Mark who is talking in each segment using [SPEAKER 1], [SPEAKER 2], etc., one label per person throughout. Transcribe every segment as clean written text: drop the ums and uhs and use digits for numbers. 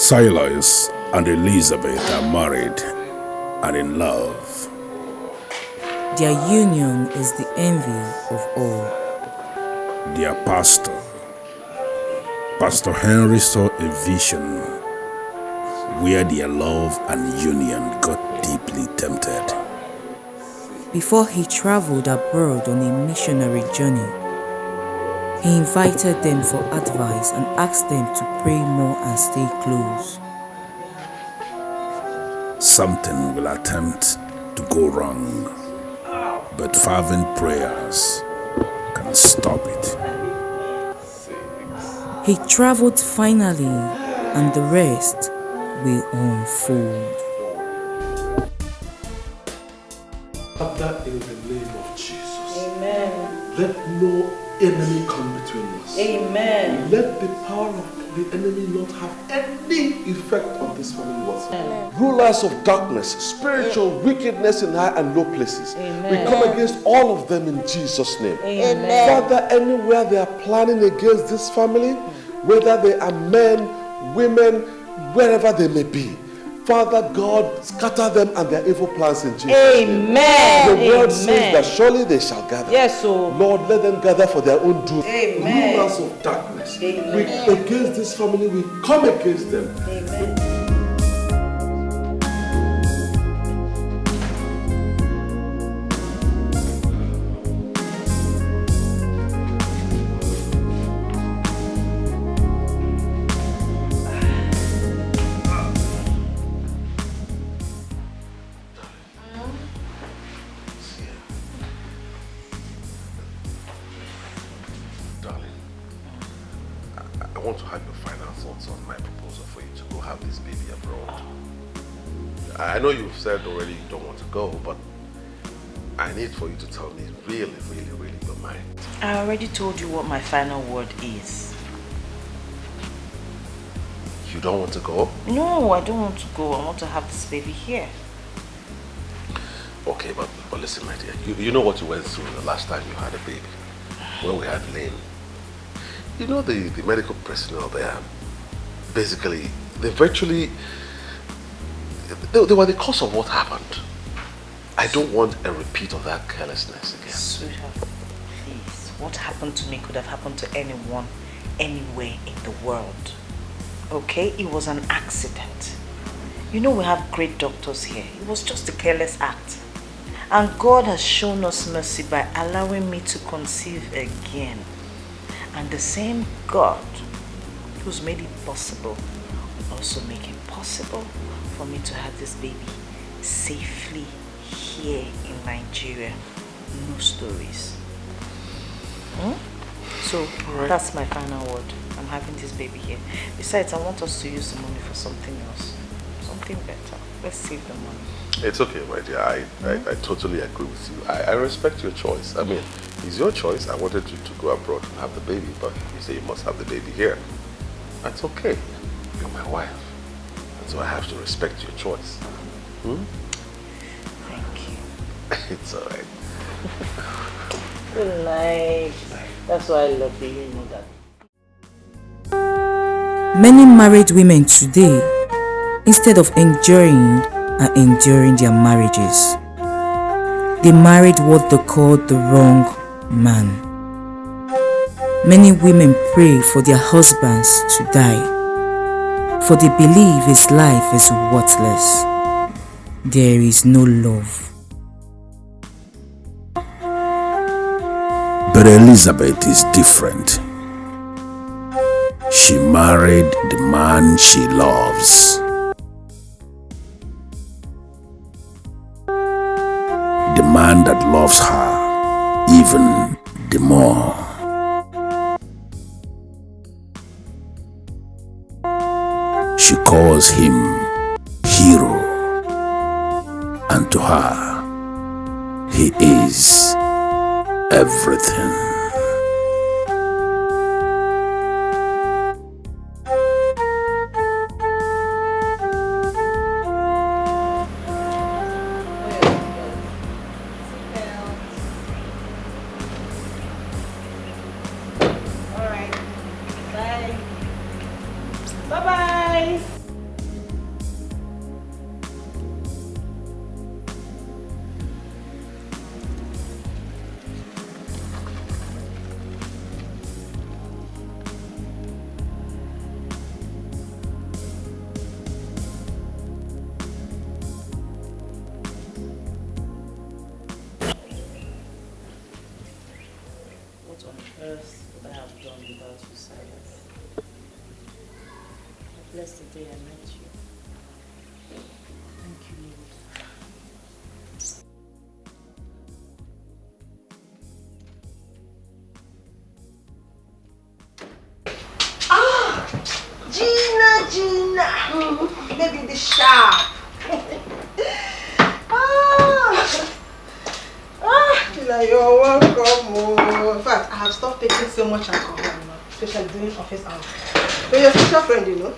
[SPEAKER 1] Silas and Elizabeth are married and in love.
[SPEAKER 2] Their union is the envy of all.
[SPEAKER 1] Their pastor, Pastor Henry, saw a vision where their love and union got deeply tempted.
[SPEAKER 2] Before he traveled abroad on a missionary journey, he invited them for advice and asked them to pray more and stay close.
[SPEAKER 1] Something will attempt to go wrong, but fervent prayers can stop it.
[SPEAKER 2] He traveled finally, and the rest will unfold.
[SPEAKER 3] Father, in the name of Jesus,
[SPEAKER 4] Amen.
[SPEAKER 3] let no enemy come between us.
[SPEAKER 4] Amen.
[SPEAKER 3] Let the power of the enemy not have any effect on this family whatsoever. Rulers of darkness, spiritual wickedness in high and low places.
[SPEAKER 4] Amen.
[SPEAKER 3] We come against all of them in Jesus' name.
[SPEAKER 4] Amen.
[SPEAKER 3] Father, anywhere they are planning against this family, whether they are men, women, wherever they may be, Father God, scatter them and their evil plans in Jesus' name.
[SPEAKER 4] Amen.
[SPEAKER 3] The word
[SPEAKER 4] Amen.
[SPEAKER 3] says that surely they shall gather.
[SPEAKER 4] Yes, so
[SPEAKER 3] Lord, let them gather for their own doom.
[SPEAKER 4] Amen.
[SPEAKER 3] Rulers of darkness,
[SPEAKER 4] Amen.
[SPEAKER 3] we against this family, we come against them.
[SPEAKER 4] Amen.
[SPEAKER 3] Darling, I want to have your final thoughts on my proposal for you to go have this baby abroad. I know you've said already you don't want to go, but I need for you to tell me really your mind.
[SPEAKER 4] I already told you what my final word is.
[SPEAKER 3] You don't want to go?
[SPEAKER 4] No, I don't want to go. I want to have this baby here.
[SPEAKER 3] Okay, but listen, my dear. You know what you went through the last time you had a baby, when we had Lynn. You know the medical personnel there, basically, they virtually, they were the cause of what happened. I don't want a repeat of that carelessness again.
[SPEAKER 4] Sweetheart, please. What happened to me could have happened to anyone, anywhere in the world. Okay? It was an accident. You know we have great doctors here. It was just a careless act. And God has shown us mercy by allowing me to conceive again. And the same God who's made it possible will also make it possible for me to have this baby safely here in Nigeria. No stories. So that's my final word. I'm having this baby here. Besides, I want us to use the money for something else. Something better. Let's save the money.
[SPEAKER 3] It's okay, my dear. I totally agree with you. I respect your choice. I mean, it's your choice. I wanted you to go abroad and have the baby, but you say you must have the baby here. That's okay. You're my wife. And so I have to respect your choice.
[SPEAKER 4] Thank you.
[SPEAKER 3] It's alright.
[SPEAKER 4] Good night. That's why I love you, you know that.
[SPEAKER 2] Many married women today, instead of enjoying, are enduring their marriages. They married what they called the wrong man. Many women pray for their husbands to die, for they believe his life is worthless. There is no love.
[SPEAKER 1] But Elizabeth is different. She married the man she loves. The man that loves her even the more. She calls him hero, and to her, he is everything.
[SPEAKER 2] I have done without you, Silas. I bless the day I met you. Thank you, Lord.
[SPEAKER 5] Gina! Baby, the sharp! Gina, you're welcome. In fact, I have stopped taking so much alcohol now, especially during office hours. But you're such a friend, you know.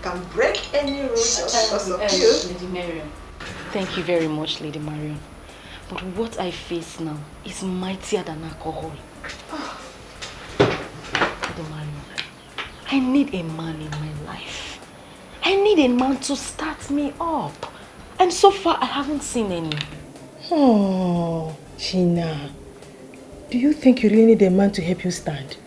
[SPEAKER 5] Can break any rule just because of you.
[SPEAKER 6] Lady Marion. Thank you very much, Lady Marion. But what I face now is mightier than alcohol. Lady Marion, I need a man in my life. I need a man to start me up. And so far, I haven't seen any.
[SPEAKER 5] Oh, Gina. Do you think you really need a man to help you stand?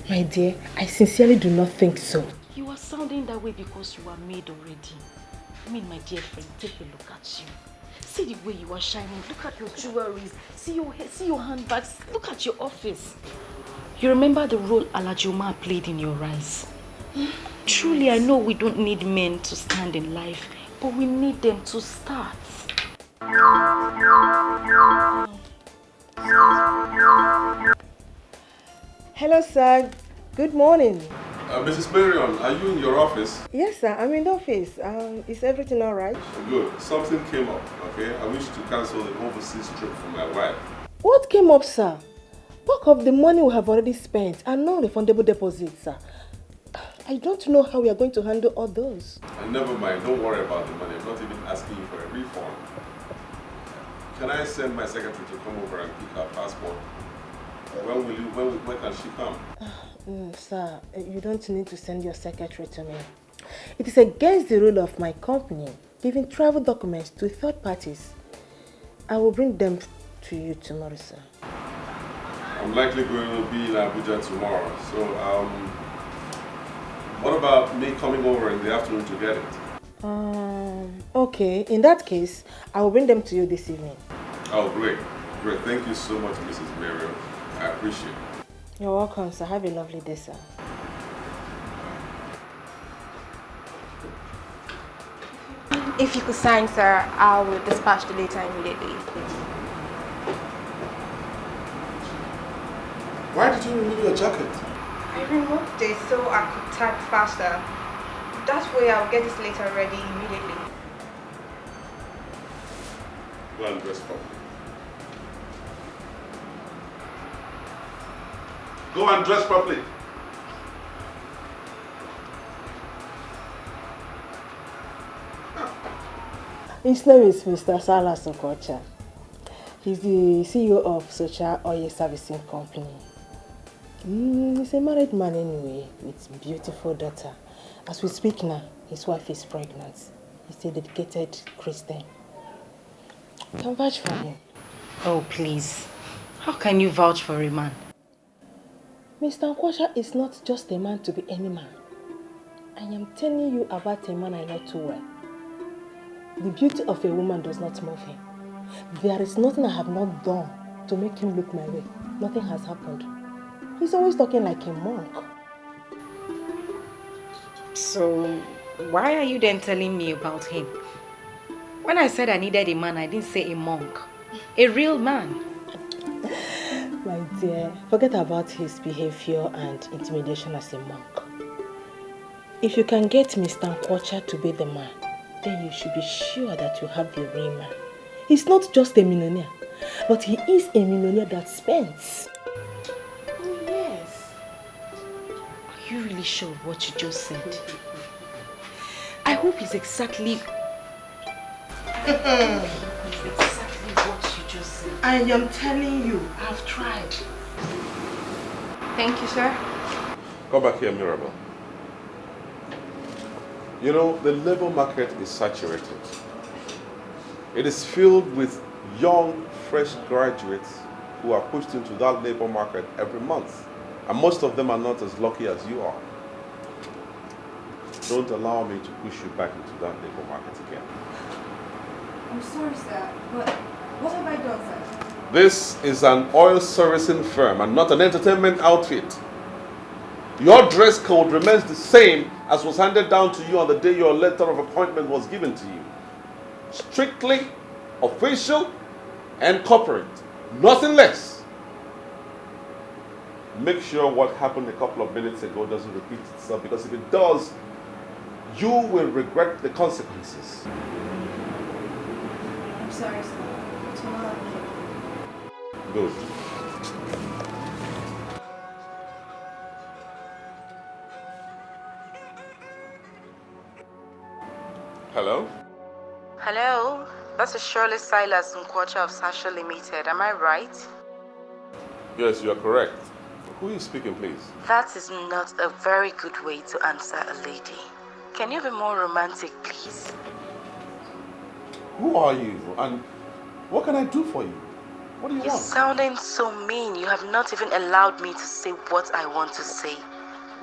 [SPEAKER 5] My dear, I sincerely do not think so.
[SPEAKER 6] You are sounding that way because you are made already. I mean, my dear friend, take a look at you. See the way you are shining. Look at your jewelry. See your hair, see your handbags. Look at your office. You remember the role Alajoma played in your eyes? Truly, I know we don't need men to stand in life, but we need them to start.
[SPEAKER 5] Hello, sir. Good morning.
[SPEAKER 3] Mrs. Marion, are you in your office?
[SPEAKER 5] Yes, sir. I'm in the office. Is everything all right?
[SPEAKER 3] Good. Something came up, okay? I wish to cancel an overseas trip for my wife.
[SPEAKER 5] What came up, sir? Bulk of the money we have already spent and non-refundable deposits, sir. I don't know how we are going to handle all those.
[SPEAKER 3] And never mind, don't worry about the money. I'm not even asking you for a refund. Can I send my secretary to come over and pick her passport? When can she come?
[SPEAKER 5] Sir, you don't need to send your secretary to me. It is against the rule of my company giving travel documents to third parties. I will bring them to you tomorrow, sir.
[SPEAKER 3] I'm likely going to be in Abuja tomorrow, so what about me coming over in the afternoon to get it?
[SPEAKER 5] Okay, in that case, I will bring them to you this evening.
[SPEAKER 3] Oh, great. Great. Thank you so much, Mrs. Marion. I appreciate it.
[SPEAKER 5] You're welcome, sir. Have a lovely day, sir.
[SPEAKER 7] If you could sign, sir, I will dispatch the letter immediately.
[SPEAKER 3] Why did you remove your jacket?
[SPEAKER 7] I removed it so I could type faster. That way I'll get this letter ready immediately.
[SPEAKER 3] Go and dress properly. Go and dress properly.
[SPEAKER 5] His name is Mr. Silas Okocha. He's the CEO of Social Oil Servicing Company. He's a married man anyway, with a beautiful daughter. As we speak now, his wife is pregnant. He's a dedicated Christian. You can vouch for him.
[SPEAKER 6] Oh, please. How can you vouch for a man?
[SPEAKER 5] Mr. Okocha is not just a man to be any man. I am telling you about a man I know too well. The beauty of a woman does not move him. There is nothing I have not done to make him look my way. Nothing has happened. He's always talking like a monk.
[SPEAKER 6] So, why are you then telling me about him? When I said I needed a man, I didn't say a monk. A real man.
[SPEAKER 5] My dear, forget about his behavior and intimidation as a monk. If you can get Mr. Okocha to be the man, then you should be sure that you have the real man. He's not just a millionaire, but he is a millionaire that spends.
[SPEAKER 6] Oh, yes. Are you really sure of what you just said? I hope it's exactly... it's exactly what you just said.
[SPEAKER 5] I am telling you, I've tried.
[SPEAKER 7] Thank you, sir.
[SPEAKER 3] Come back here, Mirabel. You know, the labor market is saturated. It is filled with young, fresh graduates who are pushed into that labor market every month. And most of them are not as lucky as you are. Don't allow me to push you back into that labor market again.
[SPEAKER 7] I'm sorry, sir, but what have I done, sir?
[SPEAKER 3] This is an oil servicing firm and not an entertainment outfit. Your dress code remains the same as was handed down to you on the day your letter of appointment was given to you. Strictly official and corporate. Nothing less. Make sure what happened a couple of minutes ago doesn't repeat itself, because if it does, you will regret the consequences.
[SPEAKER 7] I'm sorry, sir. Tomorrow.
[SPEAKER 3] Good. Hello?
[SPEAKER 8] Hello, this is surely Silas of SAGA Limited. Am I right?
[SPEAKER 3] Yes, you are correct. Who is speaking, please?
[SPEAKER 8] That is not a very good way to answer a lady. Can you be more romantic, please?
[SPEAKER 3] Who are you? And what can I do for you? What do you
[SPEAKER 8] You're
[SPEAKER 3] want?
[SPEAKER 8] sounding so mean. You have not even allowed me to say what I want to say.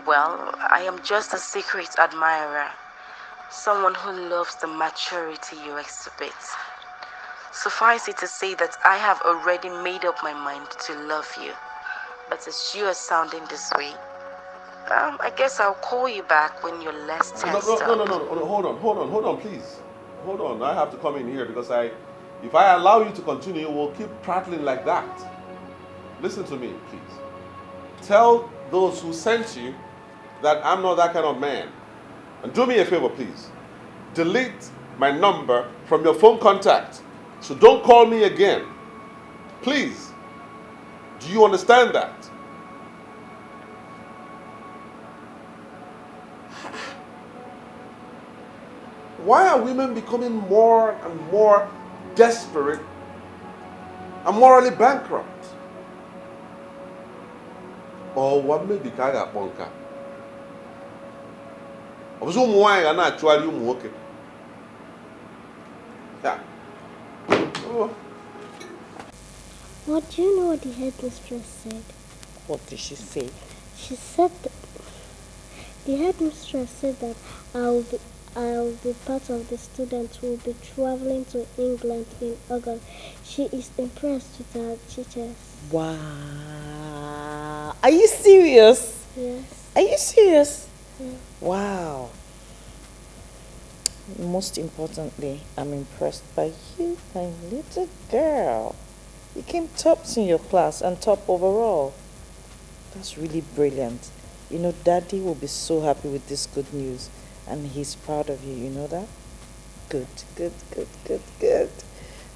[SPEAKER 8] Well, I am just a secret admirer. Someone who loves the maturity you exhibit. Suffice it to say that I have already made up my mind to love you. But as you are sounding this way, I guess I'll call you back when you're less tensed up.
[SPEAKER 3] No, hold on, please. Hold on, I have to come in here because if I allow you to continue, we'll keep prattling like that. Listen to me, please. Tell those who sent you that I'm not that kind of man. And do me a favor, please. Delete my number from your phone contact. So don't call me again. Please. Do you understand that? Why are women becoming more and more desperate and morally bankrupt? Or what may be kaga bonka? Obuzo muwai ga na actually umuoke. Yeah. Oh.
[SPEAKER 9] What do you know what the headmistress said?
[SPEAKER 4] What did she say?
[SPEAKER 9] She said the headmistress said that I'll be part of the students who will be traveling to England in August. She is impressed with her teachers.
[SPEAKER 4] Wow. Are you serious?
[SPEAKER 9] Yes.
[SPEAKER 4] Are you serious?
[SPEAKER 9] Yeah.
[SPEAKER 4] Wow. Most importantly, I'm impressed by you, my little girl. You came tops in your class and top overall. That's really brilliant. You know, Daddy will be so happy with this good news, and he's proud of you, you know that? Good.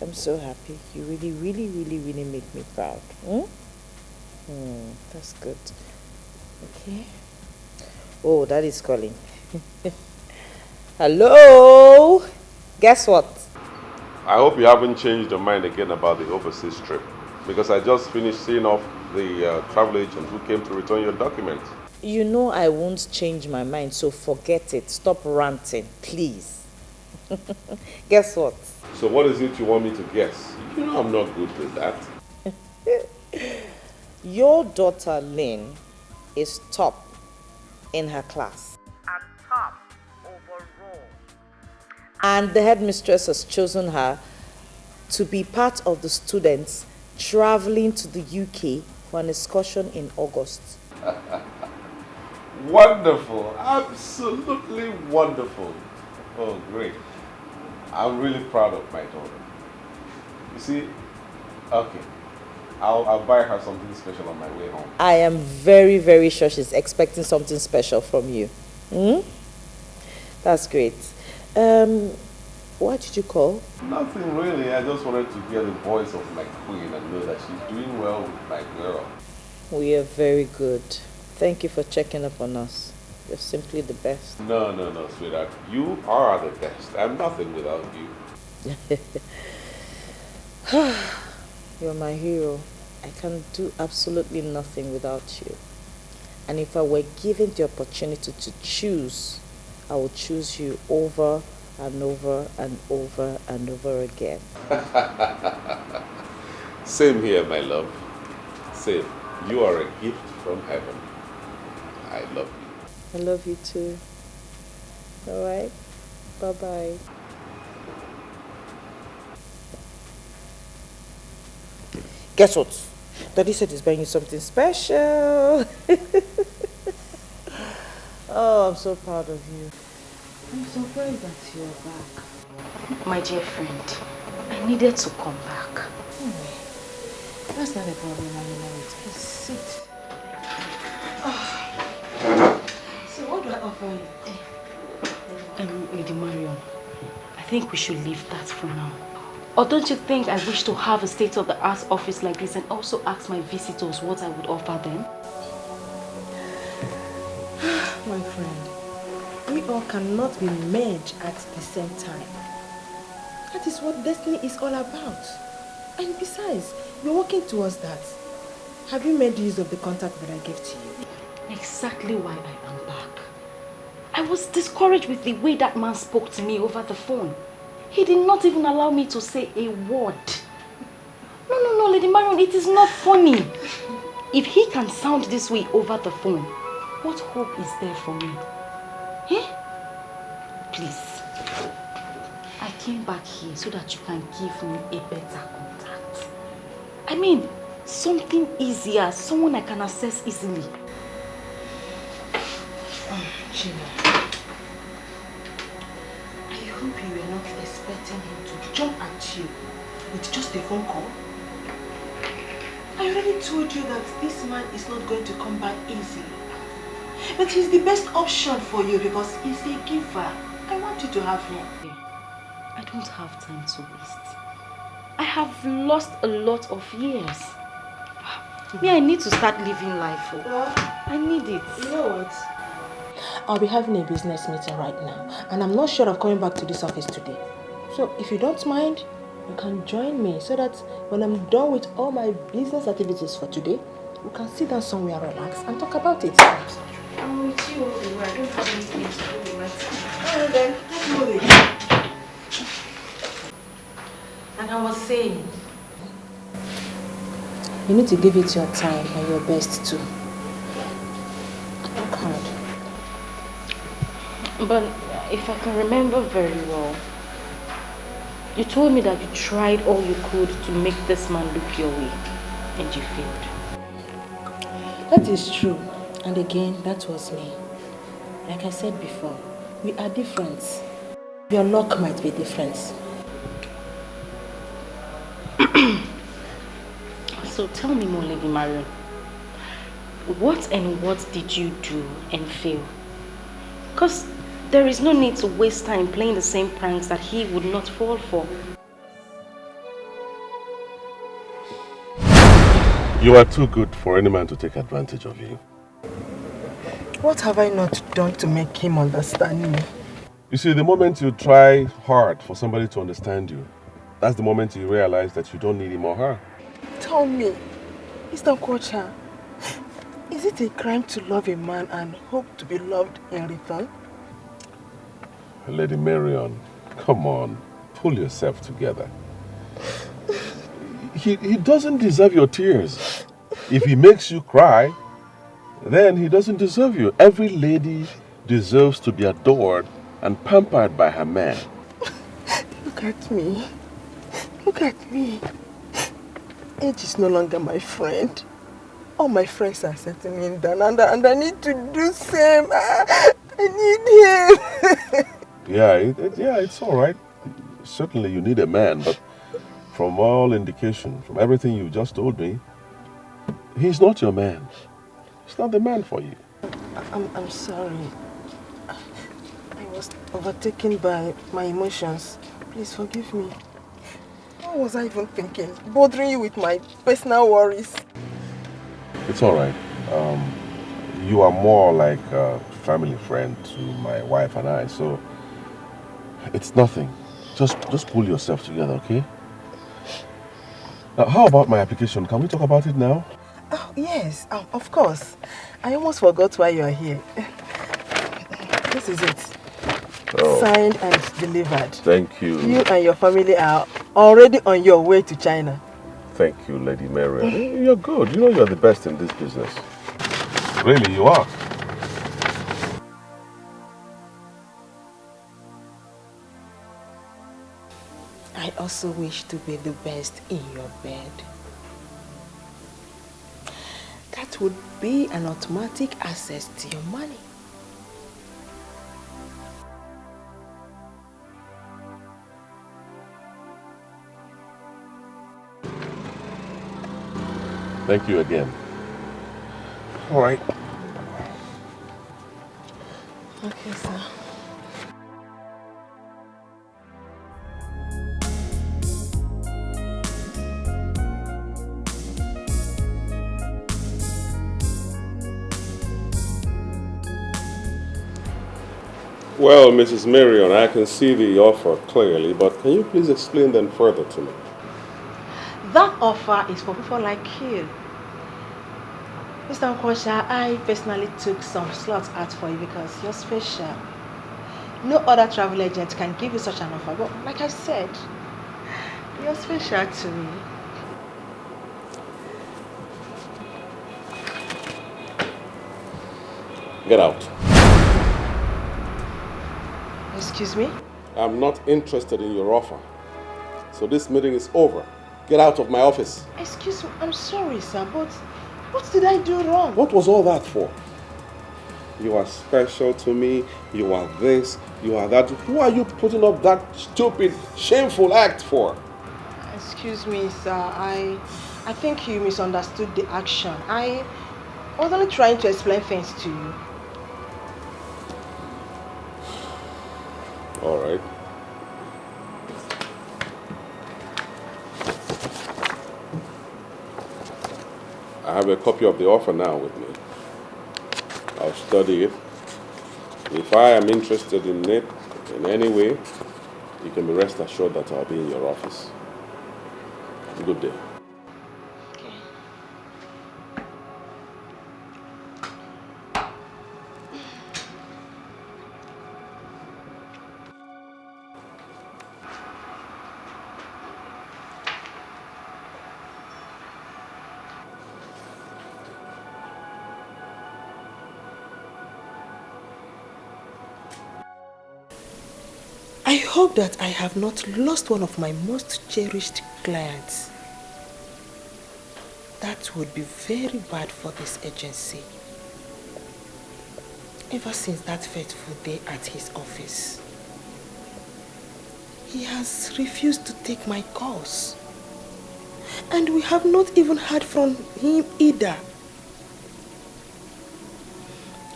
[SPEAKER 4] I'm so happy. You really make me proud. That's good. Okay. Oh, Daddy's calling. Hello? Guess what?
[SPEAKER 3] I hope you haven't changed your mind again about the overseas trip, because I just finished seeing off the travel agent who came to return your documents.
[SPEAKER 4] You know I won't change my mind, so forget it. Stop ranting, please. Guess what?
[SPEAKER 3] So what is it you want me to guess? You know I'm not good with that.
[SPEAKER 4] Your daughter Lynn is top in her class.
[SPEAKER 8] And top overall.
[SPEAKER 4] And the headmistress has chosen her to be part of the students traveling to the UK for an excursion in August.
[SPEAKER 3] Wonderful. Absolutely wonderful. Oh, great. I'm really proud of my daughter. You see, okay, I'll buy her something special on my way home.
[SPEAKER 4] I am very sure she's expecting something special from you. That's great. Why did you call?
[SPEAKER 3] Nothing really. I just wanted to hear the voice of my queen and know that she's doing well with my girl.
[SPEAKER 4] We are very good. Thank you for checking up on us. You're simply the best.
[SPEAKER 3] No, sweetheart. You are the best. I'm nothing without you.
[SPEAKER 4] You're my hero. I can do absolutely nothing without you. And if I were given the opportunity to choose, I would choose you over and over and over and over again.
[SPEAKER 3] Same here, my love. Same. You are a gift from heaven. I love you.
[SPEAKER 4] I love you too. All right? Bye-bye.
[SPEAKER 2] Guess what? Daddy said he's buying you something special. Oh, I'm so proud of you. I'm surprised that you're back.
[SPEAKER 6] My dear friend, I needed to come back.
[SPEAKER 2] Anyway, that's not a problem anymore. Please sit. Oh. So what do I offer you?
[SPEAKER 6] Lady Marion, I think we should leave that for now. Or don't you think I wish to have a state-of-the-art office like this and also ask my visitors what I would offer them?
[SPEAKER 5] My friend, we all cannot be merged at the same time. That is what destiny is all about. And besides, we're working towards that. Have you made use of the contact that I gave to you?
[SPEAKER 6] Exactly why I am back. I was discouraged with the way that man spoke to me over the phone. He did not even allow me to say a word. No, Lady Marion, it is not funny. If he can sound this way over the phone, what hope is there for me? Eh? Please. I came back here so that you can give me a better contact. I mean, something easier, someone I can access easily.
[SPEAKER 5] Gina, I hope you were not expecting him to jump at you with just a phone call. I already told you that this man is not going to come by easily. But he's the best option for you because he's a giver. I want you to have him.
[SPEAKER 6] I don't have time to waste. I have lost a lot of years. Me, I need to start living life. I need it.
[SPEAKER 5] You know what? I'll be having a business meeting right now, and I'm not sure of coming back to this office today. So if you don't mind, you can join me so that when I'm done with all my business activities for today, we can sit down somewhere, relax, and talk about it.
[SPEAKER 6] I'm with you all the way. I don't have anything to do with my time.
[SPEAKER 5] Alright then, let's move it. And I was saying, you need to give it your time and your best too. Work hard.
[SPEAKER 6] But if I can remember very well, you told me that you tried all you could to make this man look your way, and you failed.
[SPEAKER 5] That is true. And again, that was me. Like I said before, we are different. Your luck might be different.
[SPEAKER 6] So tell me more, Lady Marion. What did you do and fail? Because there is no need to waste time playing the same pranks that he would not fall for.
[SPEAKER 3] You are too good for any man to take advantage of you.
[SPEAKER 5] What have I not done to make him understand me?
[SPEAKER 3] You see, the moment you try hard for somebody to understand you, that's the moment you realize that you don't need him or her.
[SPEAKER 5] Tell me, Mr. Kocha, is it a crime to love a man and hope to be loved in return?
[SPEAKER 3] Lady Marion, come on, pull yourself together. He doesn't deserve your tears. If he makes you cry, then he doesn't deserve you. Every lady deserves to be adored and pampered by her man.
[SPEAKER 5] Look at me. Look at me. Age is no longer my friend. All my friends are settling me down and I need to do same. I need him.
[SPEAKER 3] Yeah, it's all right. Certainly you need a man, but from all indication, from everything you just told me, he's not your man. He's not the man for you.
[SPEAKER 5] I'm sorry. I was overtaken by my emotions. Please forgive me. What was I even thinking? Bothering you with my personal worries.
[SPEAKER 3] It's all right. You are more like a family friend to my wife and I, so it's nothing. Just pull yourself together, okay? Now, how about my application? Can we talk about it now?
[SPEAKER 5] Oh, yes, of course. I almost forgot why you are here. This is it.
[SPEAKER 3] Oh.
[SPEAKER 5] Signed and delivered.
[SPEAKER 3] Thank you.
[SPEAKER 5] You and your family are already on your way to China.
[SPEAKER 3] Thank you, Lady Marion. You're good. You know you're the best in this business. Really, you are.
[SPEAKER 5] I also wish to be the best in your bed. that would be an automatic access to your money.
[SPEAKER 3] Thank you again.
[SPEAKER 1] All right.
[SPEAKER 5] Okay, sir.
[SPEAKER 10] Well, Mrs. Marion, I can see the offer clearly, but can you please explain them further to me?
[SPEAKER 5] That offer is for people like you. Mr. Nkosha, I personally took some slots out for you because you're special. No other travel agent can give you such an offer, but like I said, you're special to me.
[SPEAKER 10] Get out.
[SPEAKER 5] Excuse me?
[SPEAKER 10] I'm not interested in your offer. So this meeting is over. Get out of my office.
[SPEAKER 5] Excuse me, I'm sorry, sir, but what did I do wrong?
[SPEAKER 10] What was all that for? You are special to me. You are this. You are that. Who are you putting up that stupid, shameful act for?
[SPEAKER 5] Excuse me, sir. I think you misunderstood the action. I was only trying to explain things to you.
[SPEAKER 10] All right. I have a copy of the offer now with me. I'll study it. If I am interested in it in any way, you can be rest assured that I'll be in your office. Good day.
[SPEAKER 5] I hope that I have not lost one of my most cherished clients. That would be very bad for this agency. Ever since that fateful day at his office, he has refused to take my calls. And we have not even heard from him either.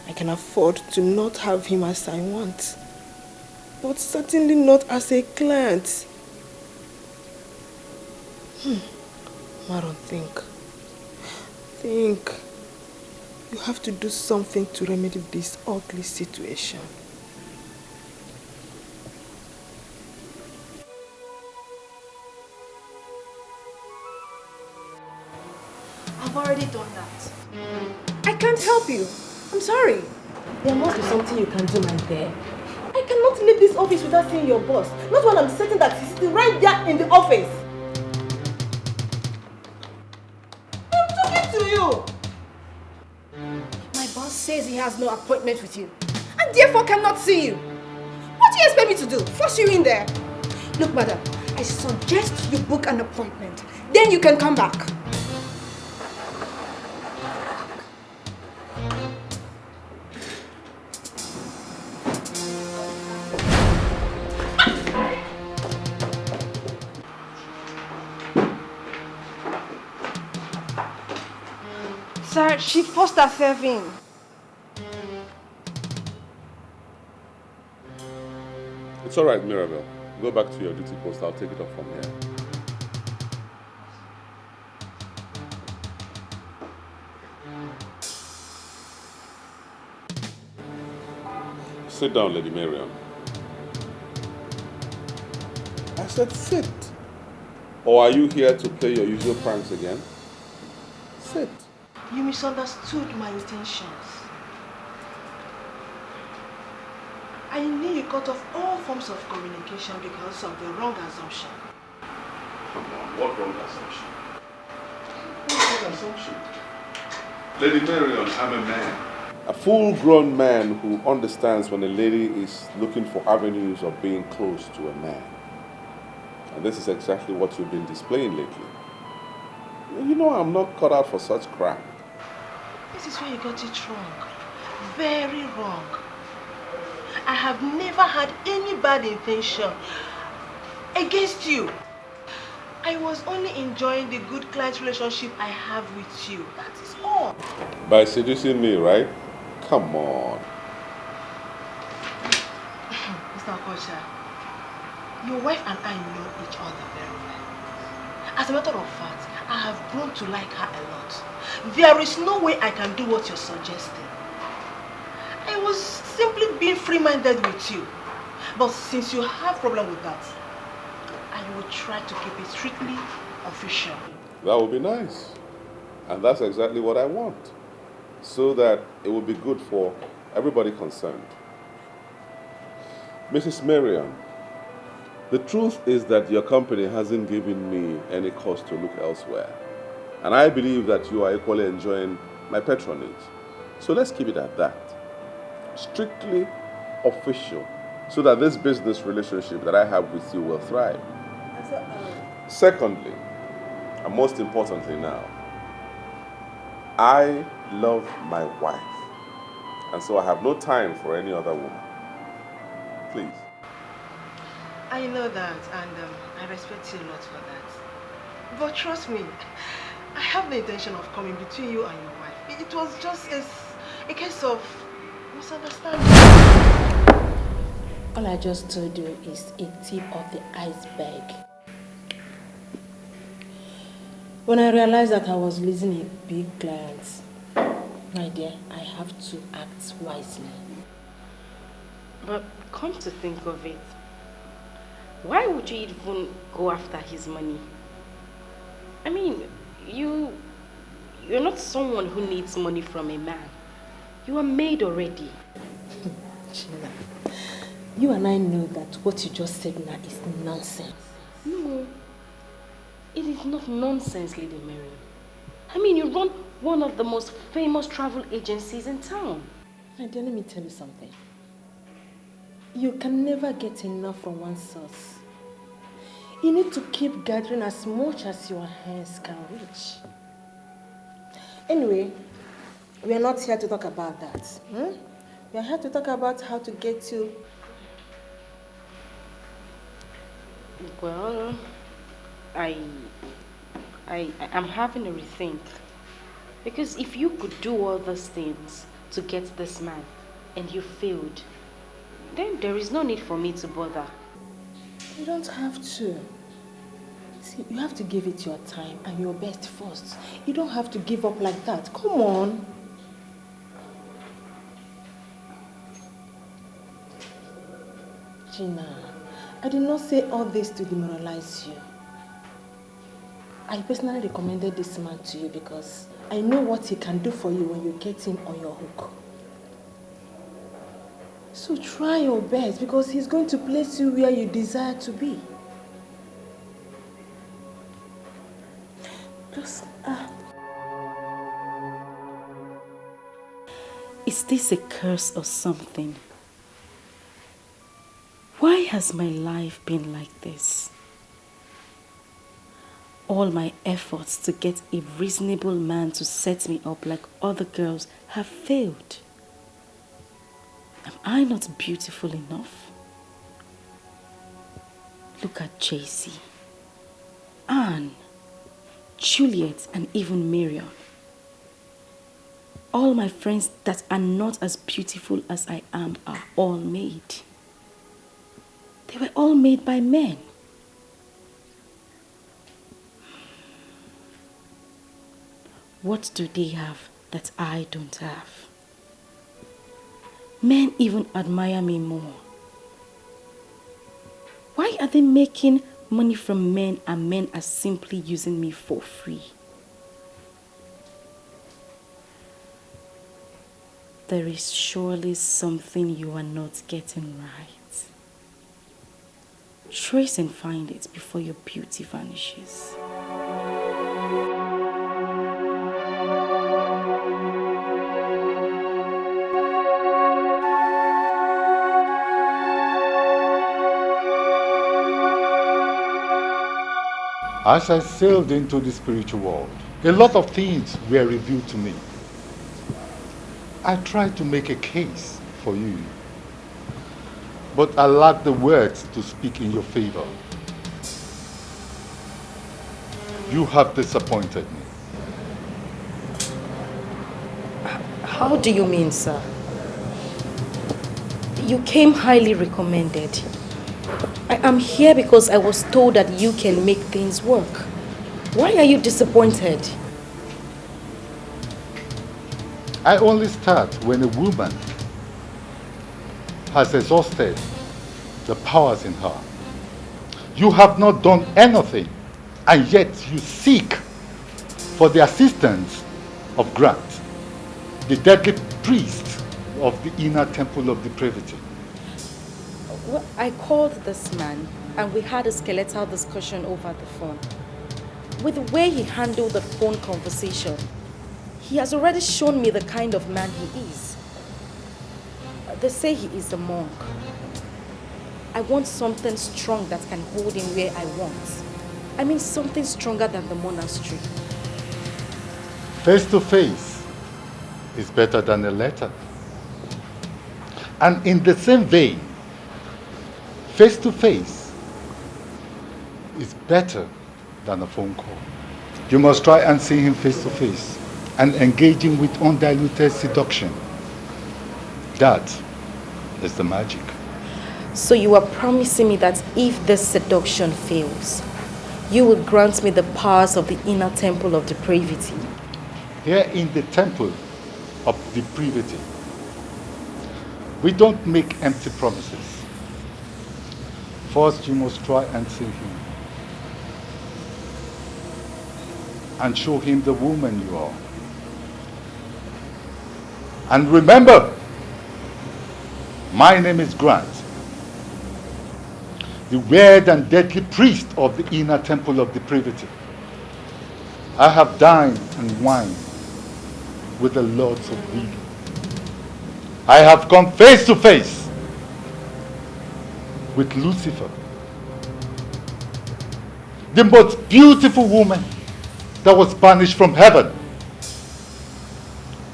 [SPEAKER 5] I can afford to not have him as I want, but certainly not as a client. Maron, think. You have to do something to remedy this ugly situation.
[SPEAKER 11] I've already done that. I can't help you. I'm sorry.
[SPEAKER 5] There must be something you can do, my dear. I cannot leave this office without seeing your boss. Not when I'm certain that he's still right there in the office. I'm talking to you.
[SPEAKER 11] My boss says he has no appointment with you and therefore cannot see you. What do you expect me to do? Force you in there? Look, madam, I suggest you book an appointment. Then you can come back.
[SPEAKER 7] Sir, she forced herself in.
[SPEAKER 10] It's all right, Mirabel. Go back to your duty post. I'll take it up from here. Sit down, Lady Marion. I said sit. Or are you here to play your usual pranks again? Sit.
[SPEAKER 5] You misunderstood my intentions. I knew you cut off all forms of communication because of the wrong assumption.
[SPEAKER 10] Come on, what wrong assumption? What wrong assumption? Lady Marion, I'm a man. A full-grown man who understands when a lady is looking for avenues of being close to a man. And this is exactly what you've been displaying lately. You know I'm not cut out for such crap.
[SPEAKER 8] That is where you got it wrong. Very wrong. I have never had any bad intention against you. I was only enjoying the good client relationship I have with you. That is all.
[SPEAKER 10] By seducing me, right? Come on.
[SPEAKER 8] Mr. Okocha, your wife and I know each other very well. As a matter of fact, I have grown to like her a lot. There is no way I can do what you're suggesting. I was simply being free-minded with you. But since you have problem with that, I will try to keep it strictly official.
[SPEAKER 10] That would be nice. And that's exactly what I want. So that it will be good for everybody concerned. Mrs. Marion, the truth is that your company hasn't given me any cause to look elsewhere. And I believe that you are equally enjoying my patronage. So let's keep it at that. Strictly official, so that this business relationship that I have with you will thrive. Secondly, and most importantly now, I love my wife. And so I have no time for any other woman. Please.
[SPEAKER 8] I know that, and I respect you a lot for that. But trust me, I have the intention of coming between you and your wife. It was just a case of misunderstanding.
[SPEAKER 5] All I just told you is a tip of the iceberg. When I realized that I was losing a big client, my dear, I have to act wisely.
[SPEAKER 8] But come to think of it, why would you even go after his money? I mean, you're not someone who needs money from a man. You are made already.
[SPEAKER 5] Gina, you and I know that what you just said now is nonsense.
[SPEAKER 8] No, it is not nonsense, Lady Mary. I mean, you run one of the most famous travel agencies in town.
[SPEAKER 5] My dear, let me tell you something. You can never get enough from one source. You need to keep gathering as much as your hands can reach. Anyway, we are not here to talk about that. We are here to talk about how to get you.
[SPEAKER 8] Well, I'm having a rethink. Because if you could do all those things to get this man and you failed, then there is no need for me to bother.
[SPEAKER 5] You don't have to. See, you have to give it your time and your best first. You don't have to give up like that. Come on. Gina, I did not say all this to demoralize you. I personally recommended this man to you because I know what he can do for you when you get him on your hook. So try your best because he's going to place you where you desire to be. Just,
[SPEAKER 8] Is this a curse or something? Why has my life been like this? All my efforts to get a reasonable man to set me up like other girls have failed. Am I not beautiful enough? Look at JC, Anne, Juliet, and even Miriam. All my friends that are not as beautiful as I am are all made. They were all made by men. What do they have that I don't have? Men even admire me more. Why are they making money from men and men are simply using me for free? There is surely something you are not getting right. Trace and find it before your beauty vanishes.
[SPEAKER 12] As I sailed into the spiritual world, a lot of things were revealed to me. I tried to make a case for you, but I lack the words to speak in your favor. You have disappointed me.
[SPEAKER 6] How do you mean, sir? You came highly recommended. I am here because I was told that you can make things work. Why are you disappointed?
[SPEAKER 12] I only start when a woman has exhausted the powers in her. You have not done anything, and yet you seek for the assistance of Grant, the deadly priest of the inner temple of depravity.
[SPEAKER 6] Well, I called this man and we had a skeletal discussion over the phone. With the way he handled the phone conversation, he has already shown me the kind of man he is. They say he is a monk. I want something strong that can hold him where I want. I mean something stronger than the monastery.
[SPEAKER 12] Face to face is better than a letter. And in the same vein, face to face is better than a phone call. You must try and see him face to face and engage him with undiluted seduction. That is the magic.
[SPEAKER 6] So you are promising me that if this seduction fails, you will grant me the powers of the inner temple of depravity.
[SPEAKER 12] Here in the temple of depravity, we don't make empty promises. First, you must try and see him and show him the woman you are. And remember, my name is Grant, the weird and deadly priest of the inner temple of depravity. I have dined and wined with the lords of evil. I have come face to face with Lucifer, the most beautiful woman that was banished from heaven.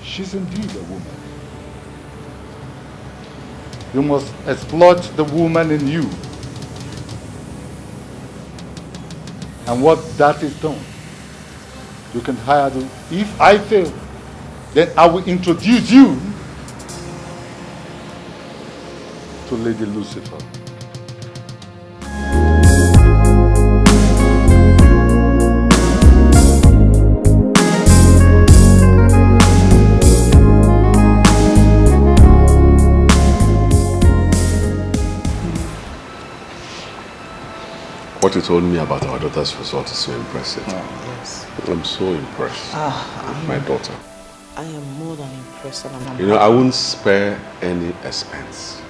[SPEAKER 12] She's indeed a woman. You must exploit the woman in you. And what that is done, you can hire the, if I fail, then I will introduce you to Lady Lucifer.
[SPEAKER 3] What you told me about our daughter's result is so impressive.
[SPEAKER 4] Oh, yes.
[SPEAKER 3] I'm so impressed with my daughter.
[SPEAKER 4] I am more than impressed, and I'm
[SPEAKER 3] You know, I wouldn't spare any expense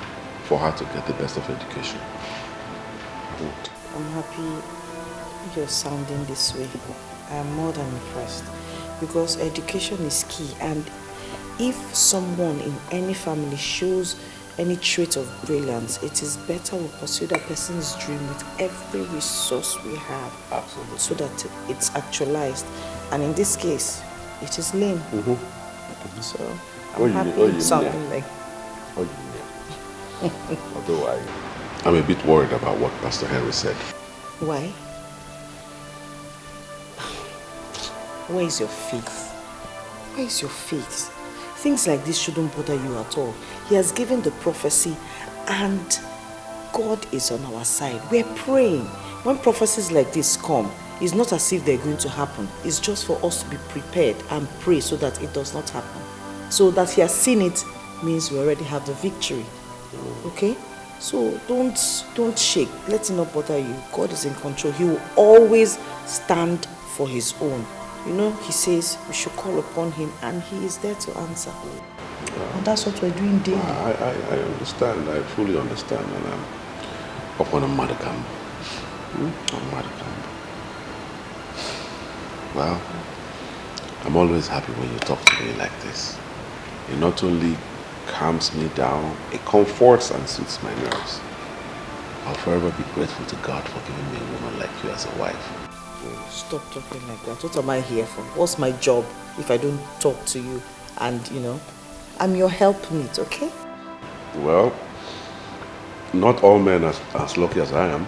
[SPEAKER 3] for her to get the best of education. I won't.
[SPEAKER 4] I'm happy you're sounding this way. I am more than impressed because education is key, and if someone in any family shows any trait of brilliance, it is better we pursue that person's dream with every resource we have.
[SPEAKER 3] Absolutely.
[SPEAKER 4] So that it's actualized. And in this case, it is lame. So I'm happy something like.
[SPEAKER 3] Although I'm a bit worried about what Pastor Henry said.
[SPEAKER 4] Why? Where is your faith? Where is your faith? Things like this shouldn't bother you at all. He has given the prophecy and God is on our side. We're praying. When prophecies like this come, it's not as if they're going to happen. It's just for us to be prepared and pray so that it does not happen. So that he has seen it means we already have the victory. Okay? So don't shake. Let it not bother you. God is in control. He will always stand for his own. You know, he says we should call upon him and he is there to answer. And that's what we're doing daily.
[SPEAKER 3] I understand. I fully understand. And I'm upon a mother camp. Well, I'm always happy when you talk to me like this. It not only calms me down, it comforts and soothes my nerves. I'll forever be grateful to God for giving me a woman like you as a wife.
[SPEAKER 4] Stop talking like that. What am I here for? What's my job if I don't talk to you and, you know, I'm your helpmate, okay?
[SPEAKER 10] Well, not all men are as lucky as I am.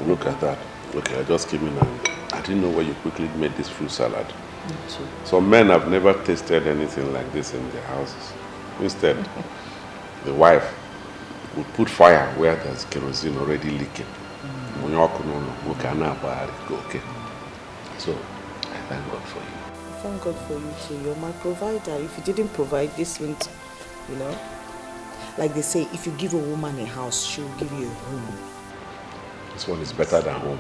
[SPEAKER 10] Look at that. Okay, I just came in and I didn't know where you quickly made this fruit salad.
[SPEAKER 4] Me too.
[SPEAKER 10] Some men have never tasted anything like this in their houses. Instead, the wife would put fire where there's kerosene already leaking. Okay. So, I thank God for you.
[SPEAKER 4] Thank God for you too. You're my provider. If you didn't provide, this wouldn't, you know. Like they say, if you give a woman a house, she'll give you a home.
[SPEAKER 10] This one is better than home.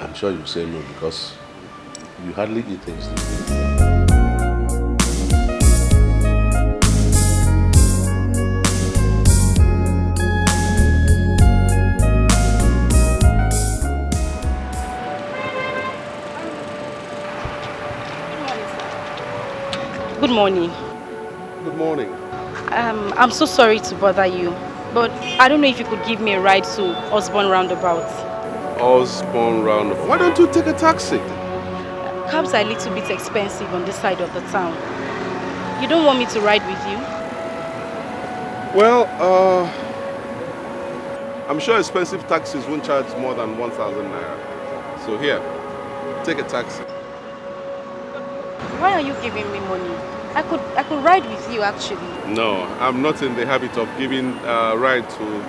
[SPEAKER 10] I'm sure you say no because you hardly eat things.
[SPEAKER 8] Good morning.
[SPEAKER 10] Good morning.
[SPEAKER 8] I'm so sorry to bother you, but I don't know if you could give me a ride to Osborne Roundabout.
[SPEAKER 10] Osborne Roundabout. Why don't you take a taxi?
[SPEAKER 8] Cabs are a little bit expensive on this side of the town. You don't want me to ride with you?
[SPEAKER 10] Well, I'm sure expensive taxis won't charge more than 1,000 naira. So here, take a taxi.
[SPEAKER 8] Why are you giving me money? I could ride with you actually.
[SPEAKER 10] No, I'm not in the habit of giving a ride to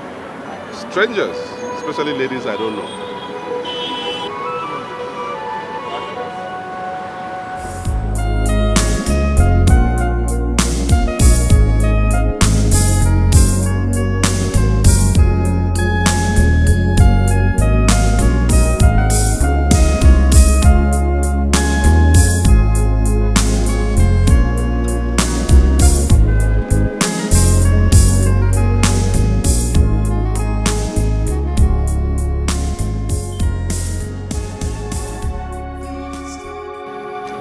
[SPEAKER 10] strangers, especially ladies I don't know.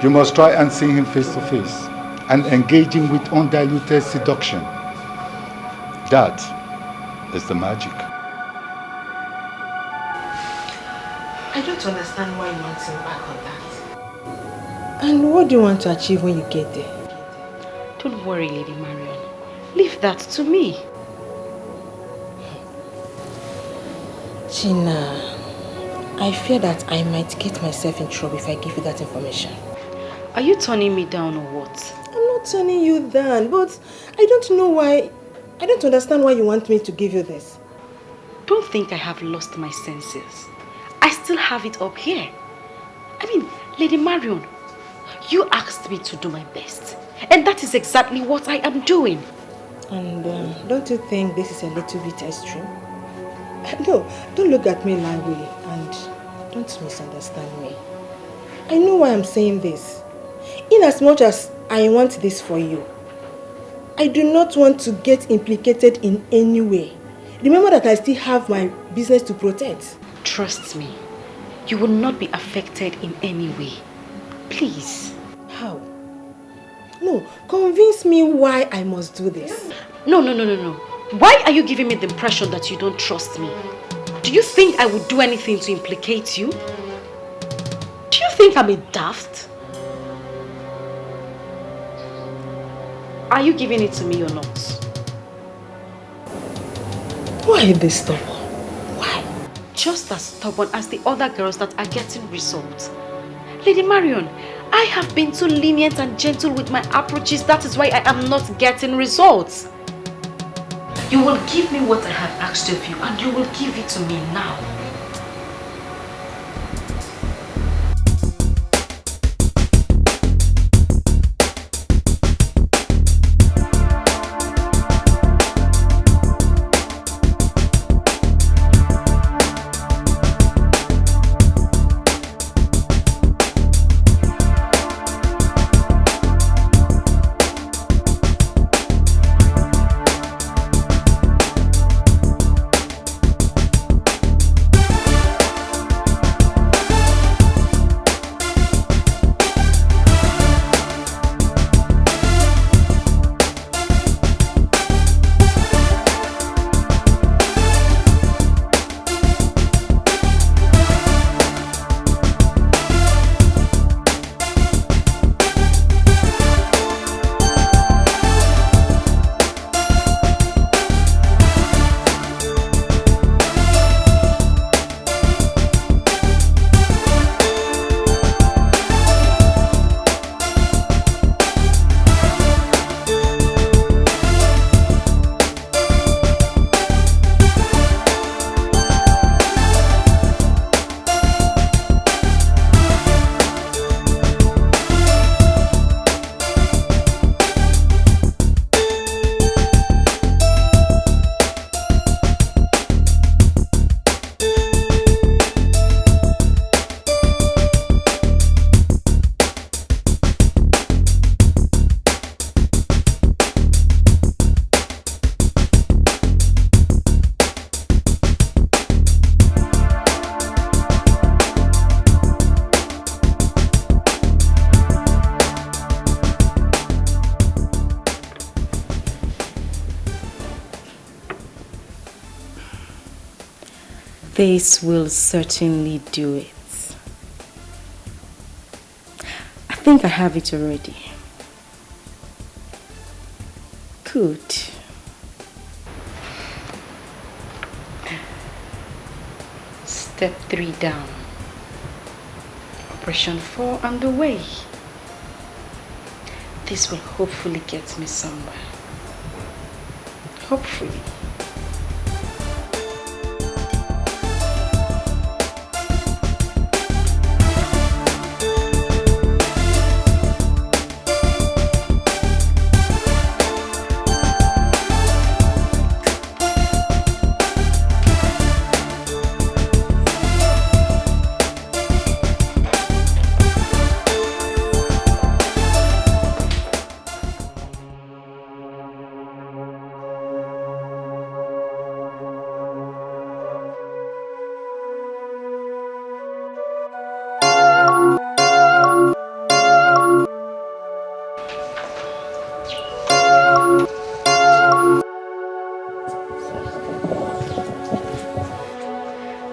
[SPEAKER 12] You must try and see him face to face and engage him with undiluted seduction. That is the magic.
[SPEAKER 5] I don't understand why you want him back on that. And what do you want to achieve when you get there?
[SPEAKER 8] Don't worry, Lady Marion. Leave that to me.
[SPEAKER 5] Gina, I fear that I might get myself in trouble if I give you that information.
[SPEAKER 8] Are you turning me down or what?
[SPEAKER 5] I'm not turning you down, but I don't know why. I don't understand why you want me to give you this.
[SPEAKER 8] Don't think I have lost my senses. I still have it up here. I mean, Lady Marion, you asked me to do my best. And that is exactly what I am doing.
[SPEAKER 5] And don't you think this is a little bit extreme? No, don't look at me that way and don't misunderstand me. I know why I'm saying this. In as much as I want this for you, I do not want to get implicated in any way. Remember that I still have my business to protect.
[SPEAKER 8] Trust me, you will not be affected in any way. Please.
[SPEAKER 5] How? No, convince me why I must do this.
[SPEAKER 8] No. Why are you giving me the impression that you don't trust me? Do you think I would do anything to implicate you? Do you think I'm a daft? Are you giving it to me or not?
[SPEAKER 5] Why this stubborn? Why?
[SPEAKER 8] Just as stubborn as the other girls that are getting results. Lady Marion, I have been too lenient and gentle with my approaches. That is why I am not getting results. You will give me what I have asked of you, and you will give it to me now. This will certainly do it. I think I have it already. Good. Step 3 down. Operation 4 underway. This will hopefully get me somewhere. Hopefully.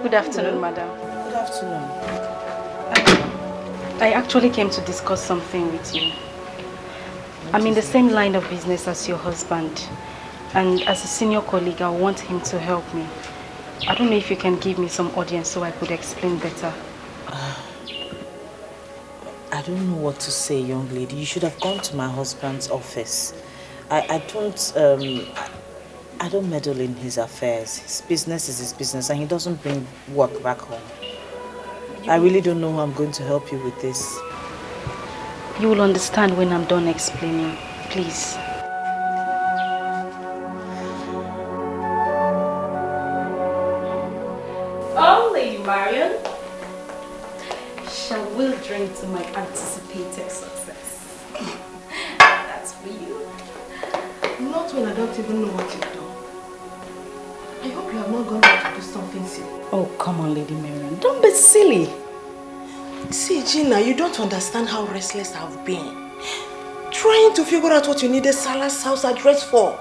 [SPEAKER 8] Good afternoon, madam.
[SPEAKER 2] Good afternoon.
[SPEAKER 8] I actually came to discuss something with you. I'm in the same line of business as your husband, and as a senior colleague, I want him to help me. I don't know if you can give me some audience so I could explain better.
[SPEAKER 2] I don't know what to say, young lady. You should have gone to my husband's office. I don't meddle in his affairs. His business is his business, and he doesn't bring work back home. I really don't know how I'm going to help you with this.
[SPEAKER 8] You will understand when I'm done explaining, please. Oh, Lady Marion, shall we drink to my anticipated success? That's for you.
[SPEAKER 11] Not when I don't even know what you've done. I hope you have not gone there to do something silly.
[SPEAKER 2] Oh, come on, Lady Marion. Don't be silly.
[SPEAKER 11] See, Gina, you don't understand how restless I've been. Trying to figure out what you needed Silas' house address for.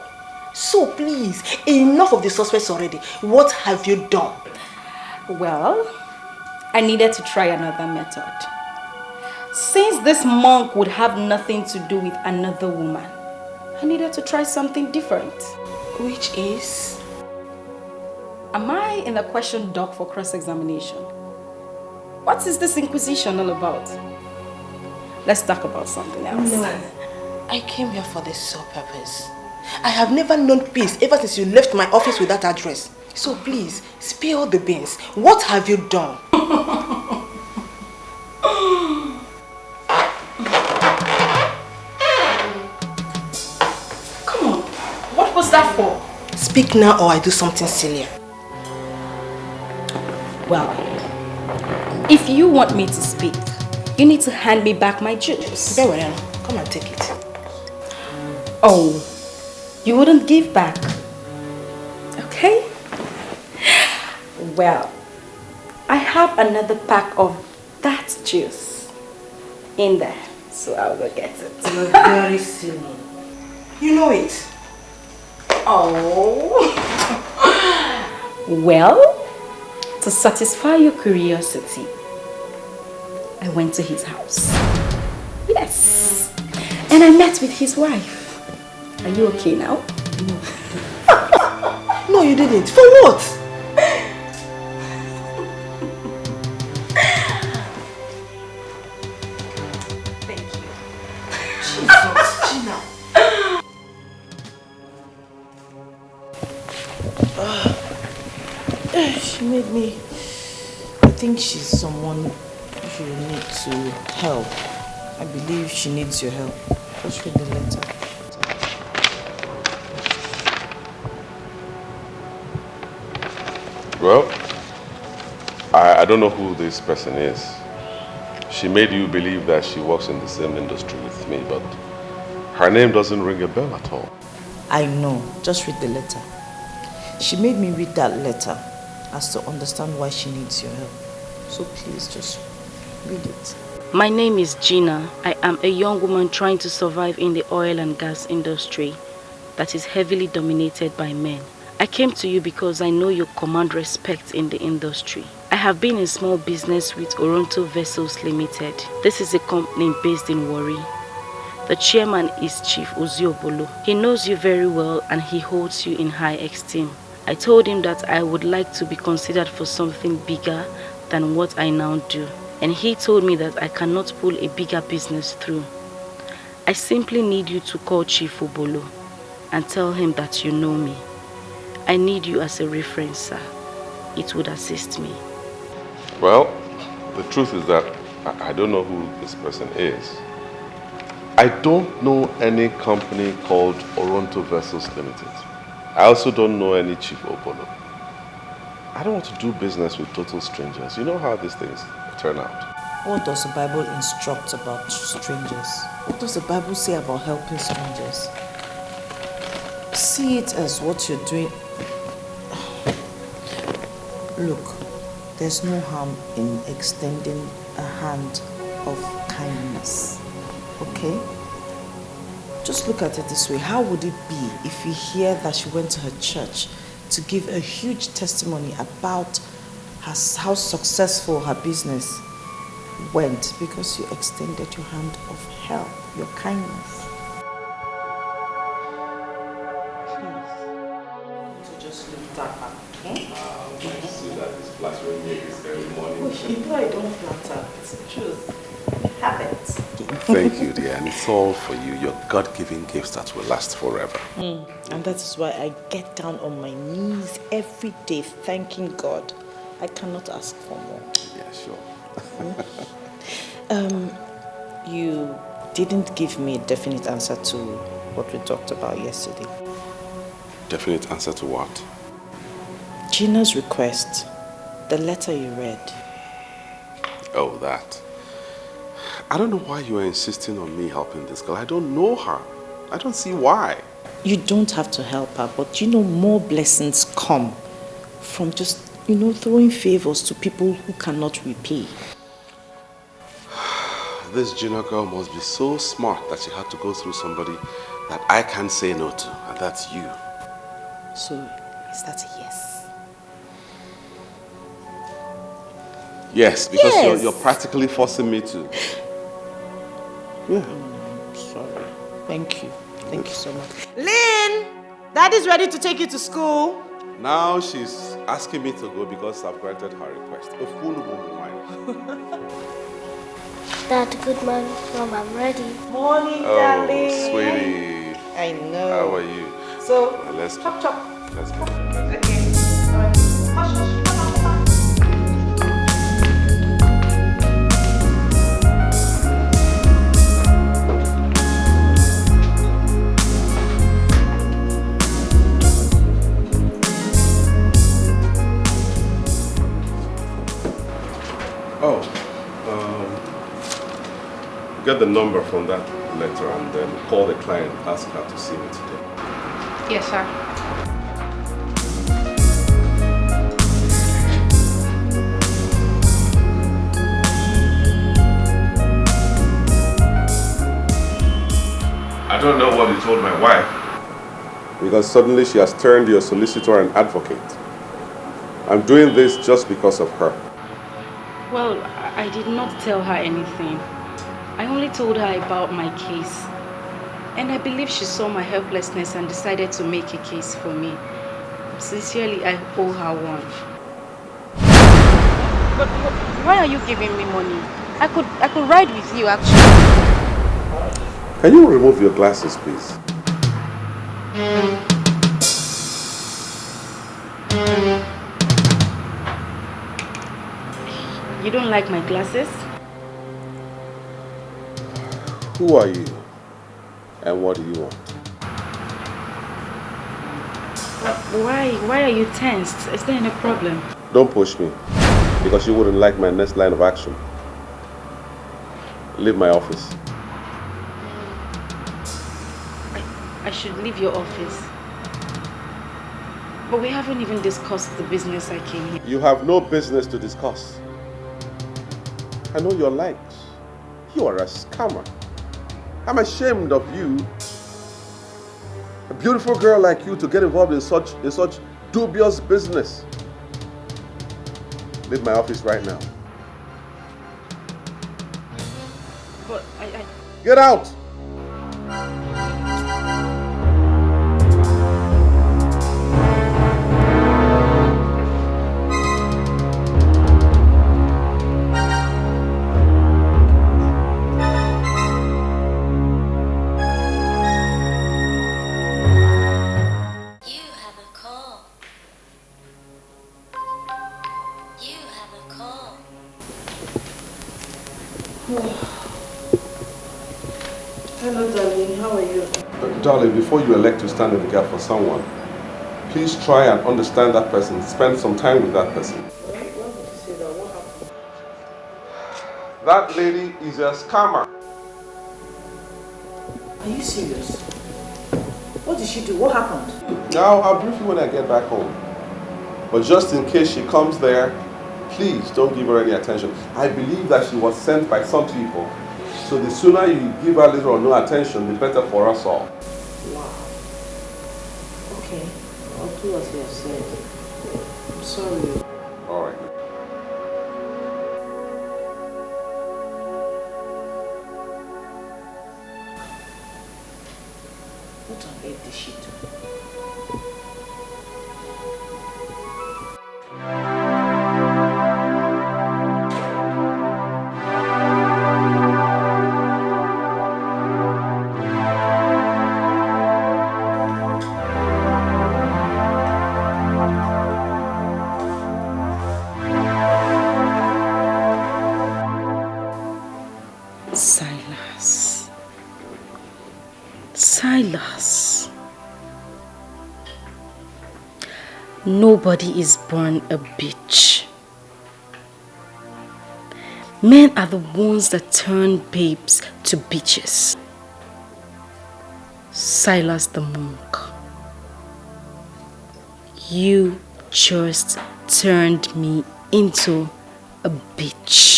[SPEAKER 11] So please, enough of the suspects already. What have you done?
[SPEAKER 8] Well, I needed to try another method. Since this monk would have nothing to do with another woman, I needed to try something different.
[SPEAKER 11] Which is?
[SPEAKER 8] Am I in the question dock for cross-examination? What is this inquisition all about? Let's talk about something else.
[SPEAKER 11] No, I came here for the sole purpose. I have never known peace ever since you left my office with that address. So please, spill the beans. What have you done?
[SPEAKER 8] Come on, what was that for?
[SPEAKER 11] Speak now or I do something silly.
[SPEAKER 8] Well, if you want me to speak, you need to hand me back my juice.
[SPEAKER 11] Very well, come and take it.
[SPEAKER 8] Oh, you wouldn't give back? Okay. Well, I have another pack of that juice in there, so I'll go get it.
[SPEAKER 11] You're very silly. You know it.
[SPEAKER 8] Oh. Well, to satisfy your curiosity, I went to his house. Yes. And I met with his wife. Are you okay now?
[SPEAKER 11] No. No, you didn't. For what?
[SPEAKER 8] Thank you.
[SPEAKER 11] Jesus, Gina.
[SPEAKER 2] She made me... I think she's someone you need to help. I believe she needs your help. Just read the letter.
[SPEAKER 10] Well, I don't know who this person is. She made you believe that she works in the same industry with me, but her name doesn't ring a bell at all.
[SPEAKER 2] I know. Just read the letter. She made me read that letter as to understand why she needs your help. So please just read it.
[SPEAKER 8] My name is Gina. I am a young woman trying to survive in the oil and gas industry that is heavily dominated by men I came to you because I know you command respect in the industry. I have been in small business with Oronto Vessels Limited. This is a company based in Warri. The chairman is Chief Oziobolo. He knows you very well and he holds you in high esteem. I told him that I would like to be considered for something bigger than what I now do. And he told me that I cannot pull a bigger business through. I simply need you to call Chief Obolo and tell him that you know me. I need you as a reference, sir. It would assist me.
[SPEAKER 10] Well, the truth is that I don't know who this person is. I don't know any company called Oronto Vessels Limited. I also don't know any Chief Obolo. I don't want to do business with total strangers. You know how these things turn out.
[SPEAKER 4] What does the Bible instruct about strangers? What does the Bible say about helping strangers? See it as what you're doing. Look, there's no harm in extending a hand of kindness, okay? Just look at it this way. How would it be if you hear that she went to her church to give a huge testimony about how successful her business went because you extended your hand of help, your kindness? Please. So just look that up, okay?
[SPEAKER 10] I see that it's flattering me this early morning.
[SPEAKER 4] You know I don't flatter. It's the truth. Habits.
[SPEAKER 10] Thank you, dear. And it's all for you. Your God-given gifts that will last forever.
[SPEAKER 4] And that is why I get down on my knees every day thanking God. I cannot ask for more.
[SPEAKER 10] Yeah, sure.
[SPEAKER 4] You didn't give me a definite answer to what we talked about yesterday.
[SPEAKER 10] Definite answer to what?
[SPEAKER 4] Gina's request, the letter you read.
[SPEAKER 10] Oh, that. I don't know why you are insisting on me helping this girl. I don't know her. I don't see why.
[SPEAKER 4] You don't have to help her, but more blessings come from just, throwing favors to people who cannot repay.
[SPEAKER 10] This Gina girl must be so smart that she had to go through somebody that I can't say no to, and that's you.
[SPEAKER 4] So, is that a yes?
[SPEAKER 10] Yes, because
[SPEAKER 4] Yes.
[SPEAKER 10] You're practically forcing me to. Yeah.
[SPEAKER 4] Sorry. Thank you. Thank you so much. Lynn! Daddy's ready to take you to school.
[SPEAKER 10] Now she's asking me to go because I've granted her request. A fool won't mind.
[SPEAKER 9] Dad, good morning, Mom. I'm ready.
[SPEAKER 4] Morning,
[SPEAKER 10] Oh,
[SPEAKER 4] darling.
[SPEAKER 10] sweetie.
[SPEAKER 4] I know.
[SPEAKER 10] How are you?
[SPEAKER 4] So,
[SPEAKER 10] Now let's go.
[SPEAKER 4] chop chop.
[SPEAKER 10] Let's go.
[SPEAKER 4] Okay. Alright. Hush, hush.
[SPEAKER 10] Get the number from that letter and then call the client, ask her to see me today.
[SPEAKER 11] Yes, sir.
[SPEAKER 10] I don't know what you told my wife. Because suddenly she has turned your solicitor and advocate. I'm doing this just because of her.
[SPEAKER 8] Well, I did not tell her anything. I only told her about my case. And I believe she saw my helplessness and decided to make a case for me. Sincerely, I owe her one. But why are you giving me money? I could ride with you, actually.
[SPEAKER 10] Can you remove your glasses, please?
[SPEAKER 8] You don't like my glasses?
[SPEAKER 10] Who are you? And what do you want?
[SPEAKER 8] Why are you tensed? Is there any problem?
[SPEAKER 10] Don't push me, because you wouldn't like my next line of action. Leave my office.
[SPEAKER 8] I should leave your office. But we haven't even discussed the business I came here.
[SPEAKER 10] You have no business to discuss. I know your likes. You are a scammer. I'm ashamed of you. beautiful girl like you to get involved in such dubious business? Leave my office right now.
[SPEAKER 6] But
[SPEAKER 10] Get out!
[SPEAKER 5] Hello, darling. How are you?
[SPEAKER 10] Darling, before you elect to stand in the gap for someone, please try and understand that person. Spend some time with that person.
[SPEAKER 5] Why would you say that? What happened?
[SPEAKER 10] That lady is a scammer.
[SPEAKER 5] Are you serious? What did she do? What happened?
[SPEAKER 10] Now, I'll brief you when I get back home. But just in case she comes there, please don't give her any attention. I believe that she was sent by some people. So the sooner you give her little or no attention, the better for us all.
[SPEAKER 5] Wow. Okay. I'll do as you have said. I'm sorry.
[SPEAKER 10] All right.
[SPEAKER 5] What on earth did she do?
[SPEAKER 6] Silas. Nobody is born a bitch. Men are the ones that turn babes to bitches. Silas the monk. You just turned me into a bitch.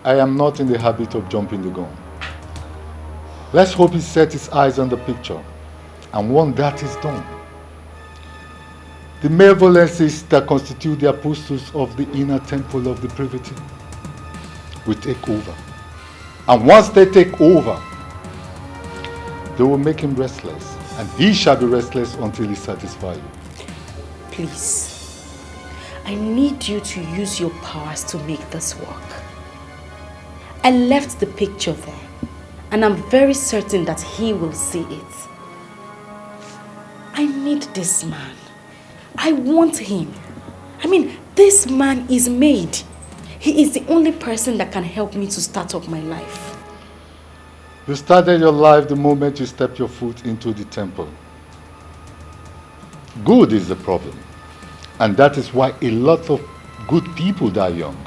[SPEAKER 12] I am not in the habit of jumping the gun. Let's hope he set his eyes on the picture, and once that is done, the malevolences that constitute the apostles of the inner temple of the privity will take over. And once they take over, they will make him restless, and he shall be restless until he satisfies you.
[SPEAKER 6] Please, I need you to use your powers to make this work. I left the picture there, and I'm very certain that he will see it. I need this man. I want him. I mean, this man is made. He is the only person that can help me to start up my life.
[SPEAKER 12] You started your life the moment you stepped your foot into the temple. Good is the problem, and that is why a lot of good people die young.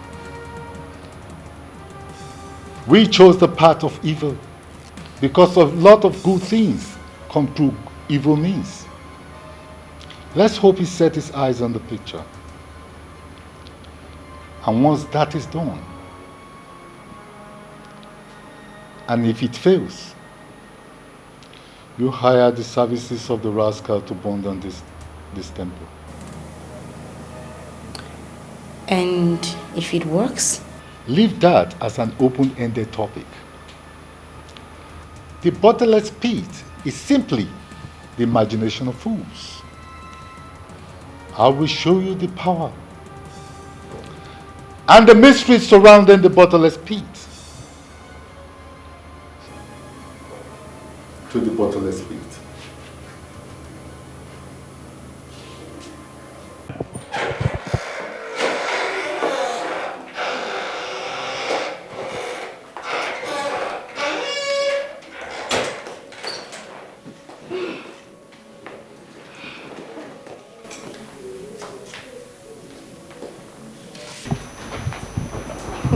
[SPEAKER 12] We chose the path of evil because a lot of good things come through evil means. Let's hope he set his eyes on the picture. And once that is done, and if it fails, you hire the services of the rascal to burn down this temple.
[SPEAKER 6] And if it works?
[SPEAKER 12] Leave that as an open-ended topic. The bottomless pit is simply the imagination of fools. I will show you the power and the mysteries surrounding the bottomless pit. To the bottomless pit.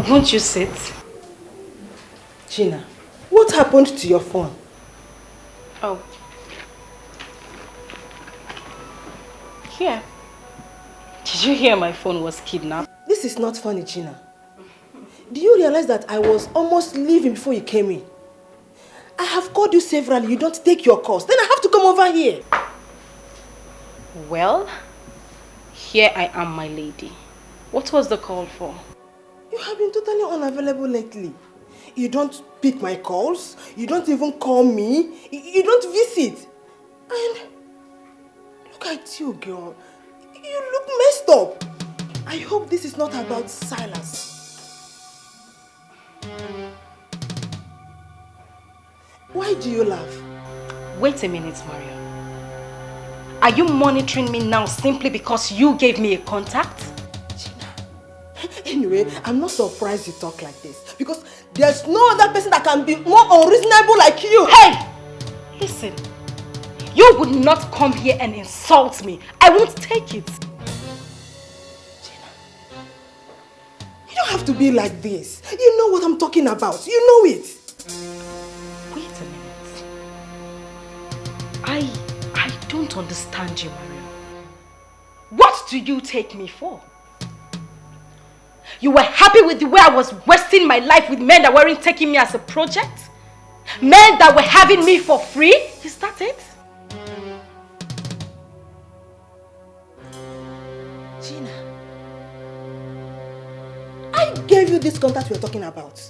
[SPEAKER 6] Won't you sit?
[SPEAKER 5] Gina, what happened to your phone?
[SPEAKER 6] Oh. Here. Did you hear my phone was kidnapped?
[SPEAKER 5] This is not funny, Gina. Do you realize that I was almost leaving before you came in? I have called you severally. You don't take your calls. Then I have to come over here.
[SPEAKER 6] Well, here I am, my lady. What was the call for?
[SPEAKER 5] You have been totally unavailable lately. You don't pick my calls. You don't even call me. You don't visit. And look at you, girl. You look messed up. I hope this is not about Silas. Why do you laugh?
[SPEAKER 6] Wait a minute, Maria. Are you monitoring me now simply because you gave me a contact?
[SPEAKER 5] Anyway, I'm not surprised you talk like this because there's no other person that can be more unreasonable like you.
[SPEAKER 6] Hey! Listen, you would not come here and insult me. I won't take it.
[SPEAKER 5] You don't have to be like this. You know what I'm talking about. You know it.
[SPEAKER 6] Wait a minute. I don't understand you, Maria. What do you take me for? You were happy with the way I was wasting my life with men that weren't taking me as a project? Men that were having me for free? Is that it?
[SPEAKER 5] Gina, I gave you this contact we're talking about.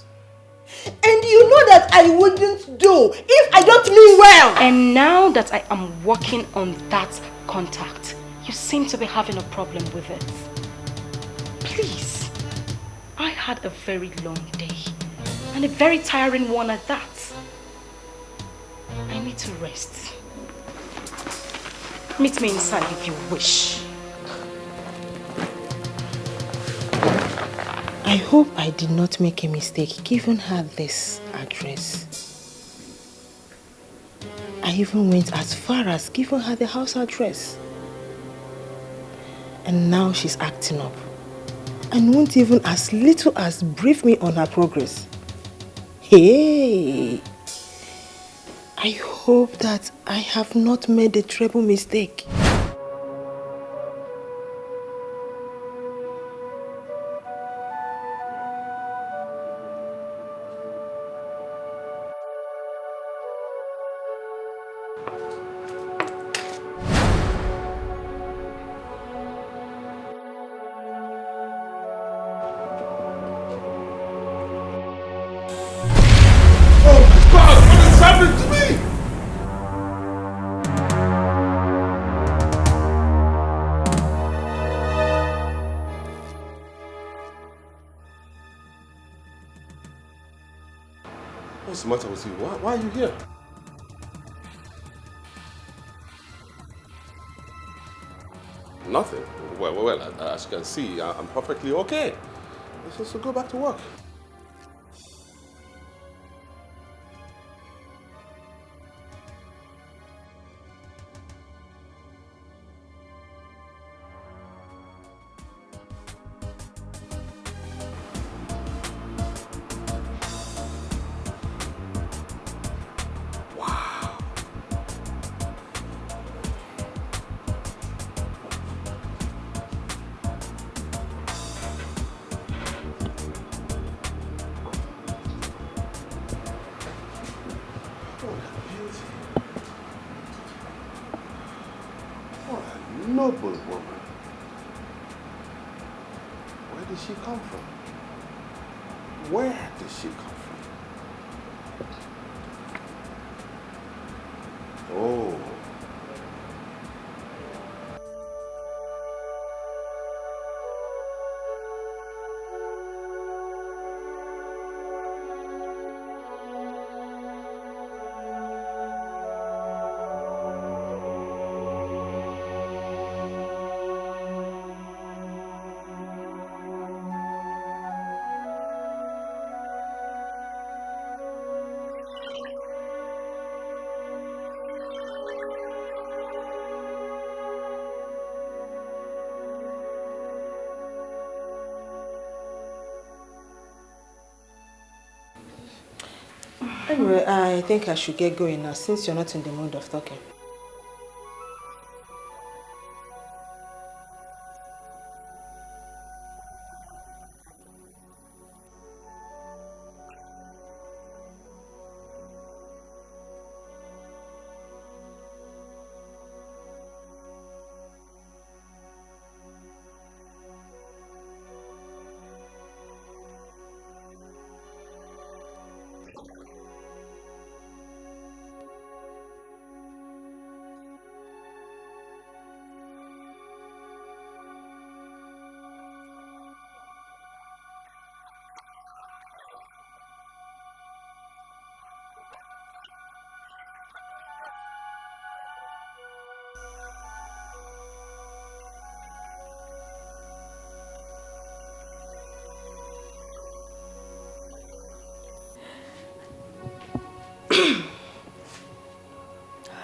[SPEAKER 5] And you know that I wouldn't do if I don't mean well.
[SPEAKER 6] And now that I am working on that contact, you seem to be having a problem with it. Please. I had a very long day and a very tiring one at that. I need to rest. Meet me inside if you wish.
[SPEAKER 5] I hope I did not make a mistake giving her this address. I even went as far as giving her the house address. And now she's acting up. And won't even as little as brief me on her progress. Hey! I hope that I have not made a terrible mistake.
[SPEAKER 3] What's the matter with you? Why are you here? Nothing. Well, as you can see, I'm perfectly okay. So go back to work. Noble woman. Where did she come from? Where did she come from? Oh.
[SPEAKER 5] Anyway, I think I should get going now since you're not in the mood of talking.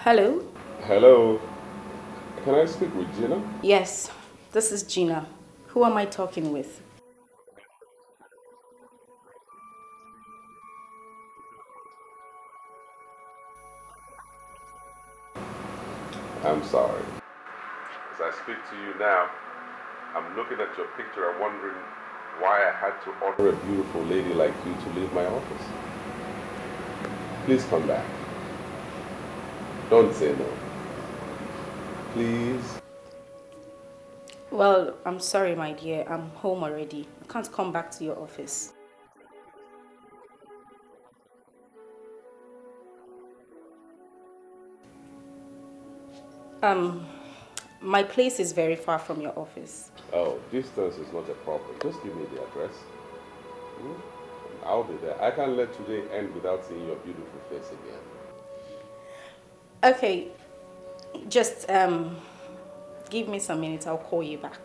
[SPEAKER 8] Hello?
[SPEAKER 10] Hello. Can I speak with Gina?
[SPEAKER 8] Yes, this is Gina. Who am I talking with?
[SPEAKER 10] I'm sorry. As I speak to you now, I'm looking at your picture and wondering why I had to order a beautiful lady like you to leave my office. Please come back. Don't say no. Please.
[SPEAKER 8] Well, I'm sorry, my dear. I'm home already. I can't come back to your office. My place is very far from your office.
[SPEAKER 10] Oh, distance is not a problem. Just give me the address. I'll be there. I can't let today end without seeing your beautiful face again.
[SPEAKER 8] Okay, just give me some minutes. I'll call you back.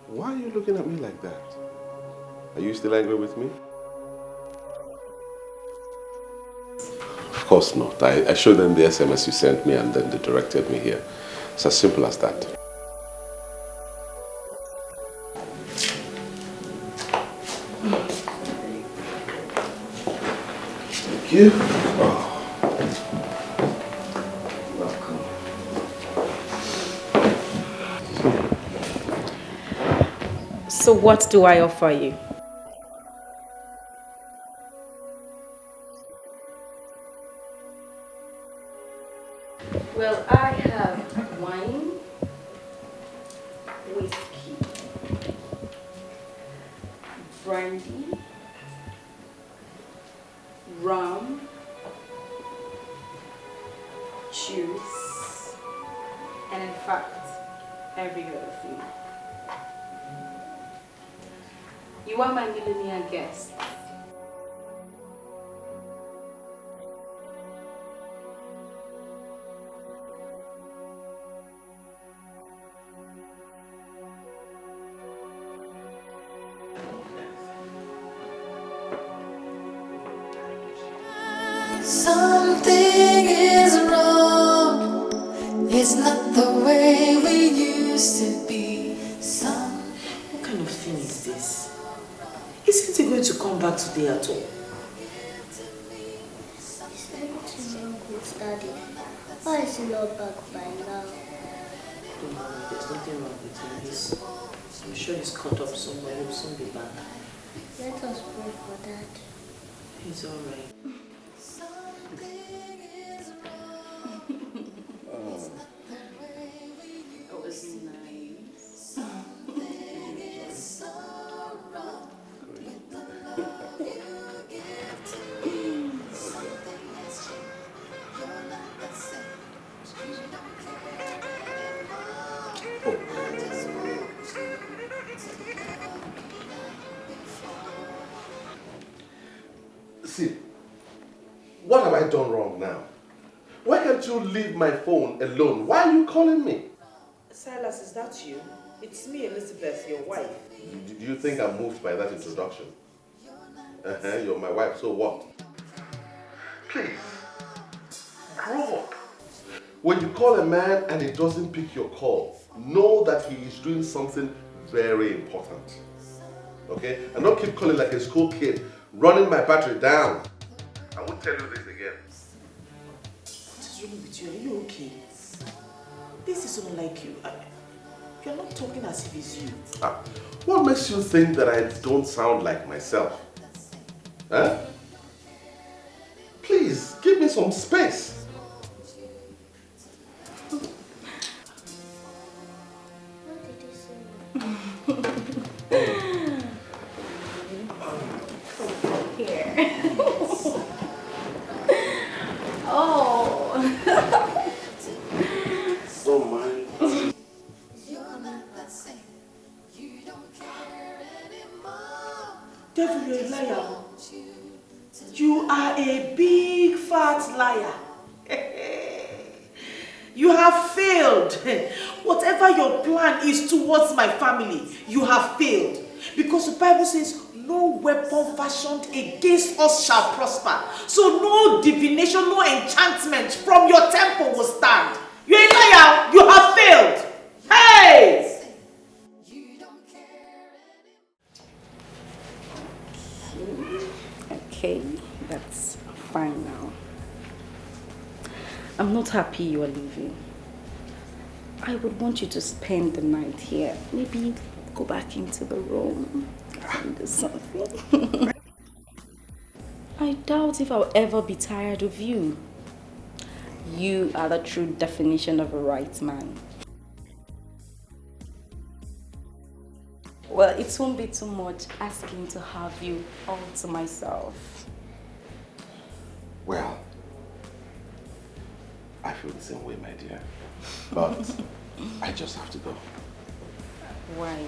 [SPEAKER 10] Why are you looking at me like that? Are you still angry with me? Of course not. I showed them the SMS you sent me and then they directed me here. It's as simple as that. Thank you. Oh.
[SPEAKER 6] So what do I offer you? Well, I have wine, whiskey, brandy, rum, juice, and in fact, every other thing. You are my millionaire guest.
[SPEAKER 13] Something is wrong. It's not the way we used to be.
[SPEAKER 4] What kind of thing is this? Isn't he going to come back today at all?
[SPEAKER 9] Is everything wrong with Daddy? Why is he not back by now?
[SPEAKER 4] Don't worry, there's nothing wrong with him. I'm sure he's caught up somewhere. He'll soon be back.
[SPEAKER 9] Let us pray for Dad.
[SPEAKER 4] He's alright.
[SPEAKER 6] That was nice.
[SPEAKER 3] See, what have I done wrong now? Why can't you leave my phone alone? Why are you calling me?
[SPEAKER 4] Silas, is that you? It's me, Elizabeth, your wife.
[SPEAKER 3] Do you think I'm moved by that introduction? You're my wife, so what? Please, grow up. When you call a man and he doesn't pick your call, know that he is doing something very important. Okay? And don't keep calling like a school kid, running my battery down. I won't tell you this again.
[SPEAKER 4] What is wrong with you? Are you okay? This is unlike you. You're not talking as if it's you.
[SPEAKER 3] What makes you think that I don't sound like myself? Huh? Please, give me some space.
[SPEAKER 6] Here. Oh.
[SPEAKER 3] Don't mind.
[SPEAKER 4] Devil, you're a liar. You are a big fat liar. You have failed. Whatever your plan is towards my family, you have failed. Because the Bible says, no weapon fashioned against us shall prosper. So no divination, no enchantment from your temple will stand. You're a liar. You have failed. Hey!
[SPEAKER 6] Okay, that's fine now. I'm not happy you are leaving. I would want you to spend the night here. Maybe go back into the room and do something. I doubt if I'll ever be tired of you. You are the true definition of a right man. Well, it won't be too much asking to have you all to myself.
[SPEAKER 3] Well, I feel the same way, my dear. But I just have to go.
[SPEAKER 6] Why?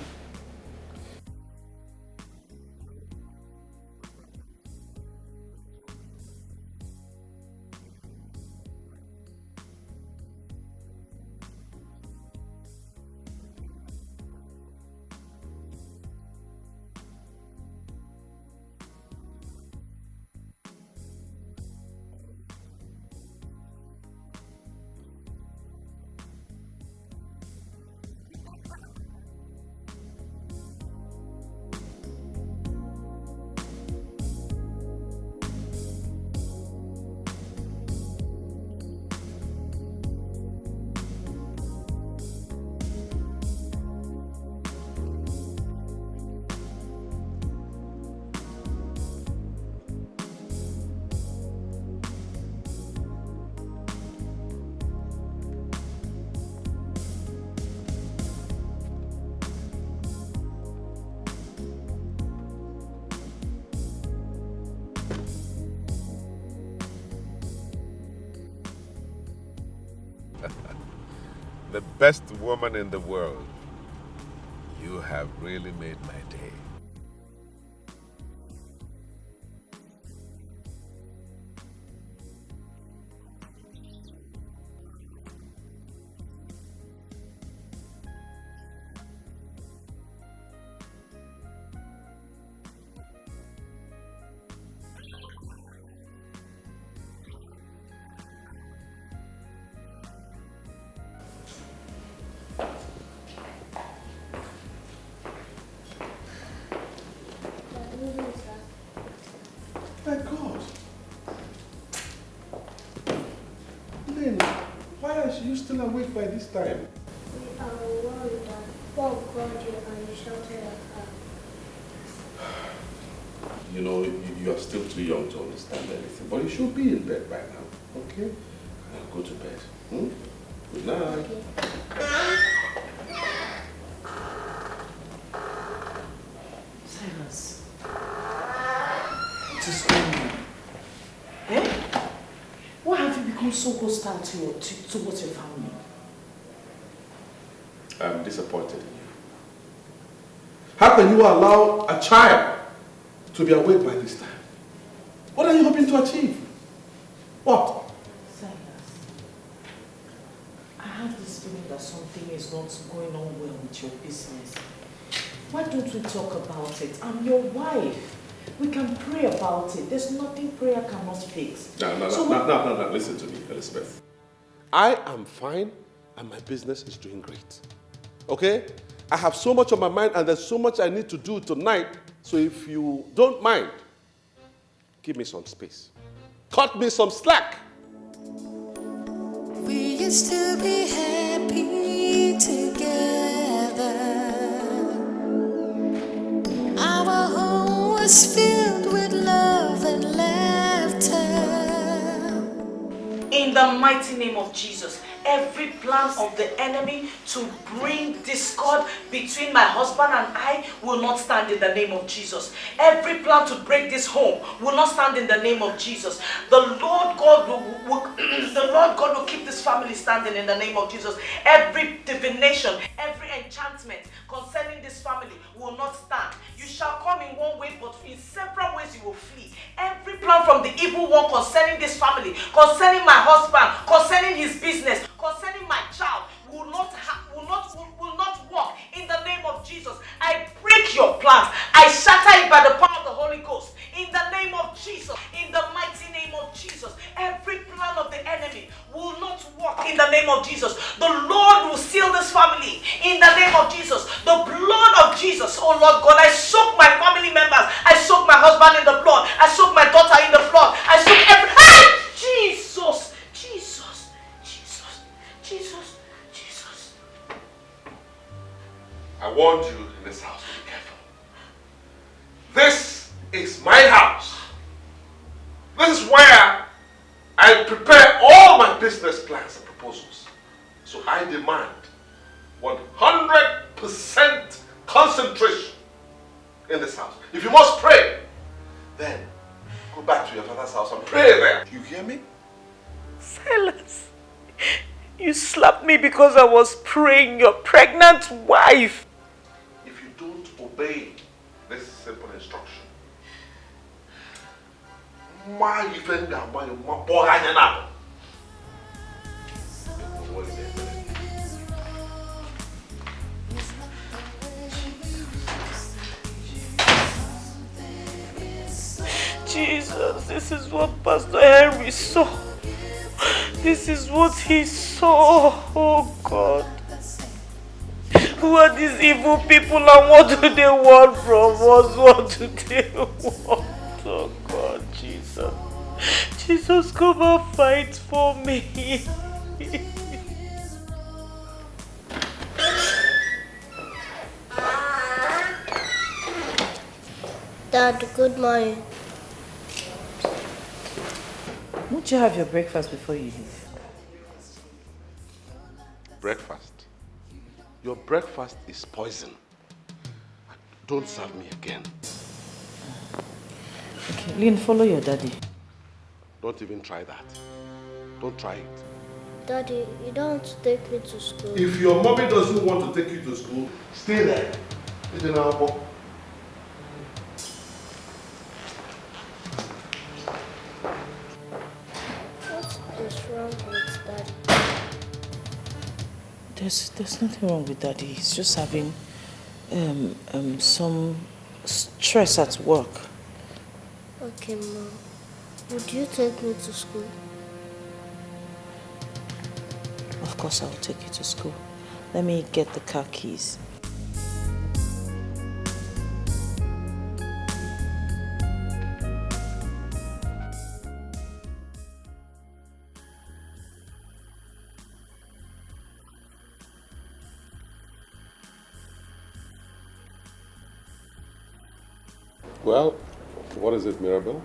[SPEAKER 10] the best woman in the world. You have really made my day.
[SPEAKER 3] My God. Lynn, why are you still awake by this time?
[SPEAKER 9] We are worried that Paul called you and you shouted at her.
[SPEAKER 3] You know, you are still too young to understand anything, but you should be in bed by now, okay? Now go to bed. Hmm? Good night.
[SPEAKER 4] Silas, what is going on? Eh? Why have you become so hostile towards your family?
[SPEAKER 3] I'm disappointed in you. How can you allow a child to be awake by this time? What are you hoping to achieve? What?
[SPEAKER 4] Silas, I have this feeling that something is not going on well with your business. Why don't we talk about it? I'm your wife. We can pray about it. There's nothing prayer cannot fix.
[SPEAKER 3] No, listen to me, Elizabeth. I am fine and my business is doing great. Okay? I have so much on my mind and there's so much I need to do tonight. So if you don't mind, give me some space. Cut me some slack.
[SPEAKER 13] We used to be happy together. Our home was filled with love and laughter.
[SPEAKER 4] In the mighty name of Jesus, every plan of the enemy to bring discord between my husband and I will not stand in the name of Jesus. Every plan to break this home will not stand in the name of Jesus. The Lord God will keep this family standing in the name of Jesus. Every divination, every enchantment concerning this family will not stand. You shall come in one way, but in several ways you will flee. Every plan from the evil one concerning this family, concerning my husband, concerning his business, concerning my child will not work in the name of Jesus. I break your plans. I shatter it by the power of the Holy Ghost. In the name of Jesus, in the mighty name of Jesus, every plan of the enemy will not work in the name of Jesus. The Lord will seal this family in the name of Jesus. The blood of Jesus, oh Lord God, I soak my family members. I soak my husband in the blood. I soak my daughter in the blood. I soak every... Jesus! Jesus! Jesus! Jesus! Jesus!
[SPEAKER 3] I warned you in this house to be careful. This is my house. This is where I prepare all my business plans and proposals. So I demand 100% concentration in this house. If you must pray, then go back to your father's house and pray there. You hear me?
[SPEAKER 4] Silas, you slapped me because I was praying, your pregnant wife.
[SPEAKER 3] If you don't obey this simple instruction,
[SPEAKER 4] Jesus, this is what Pastor Henry saw. This is what he saw. Oh God. Who are these evil people and what do they want from us? What do they want? Oh God, Jesus. Jesus, come and fight for me.
[SPEAKER 9] Dad, good morning.
[SPEAKER 4] Won't you have your breakfast before you leave?
[SPEAKER 3] Breakfast? Your breakfast is poison. Don't serve me again.
[SPEAKER 4] Okay, Lynn, follow your daddy.
[SPEAKER 3] Don't even try that. Don't try it.
[SPEAKER 9] Daddy, you don't want to take me to school.
[SPEAKER 10] If your mommy doesn't want to take you to school, stay there.
[SPEAKER 9] What is wrong with Daddy?
[SPEAKER 4] There's nothing wrong with Daddy. He's just having some stress at work.
[SPEAKER 9] Okay, Mom. Would you take me to school?
[SPEAKER 4] Of course I will take you to school. Let me get the car keys.
[SPEAKER 10] Well, what is it, Mirabelle?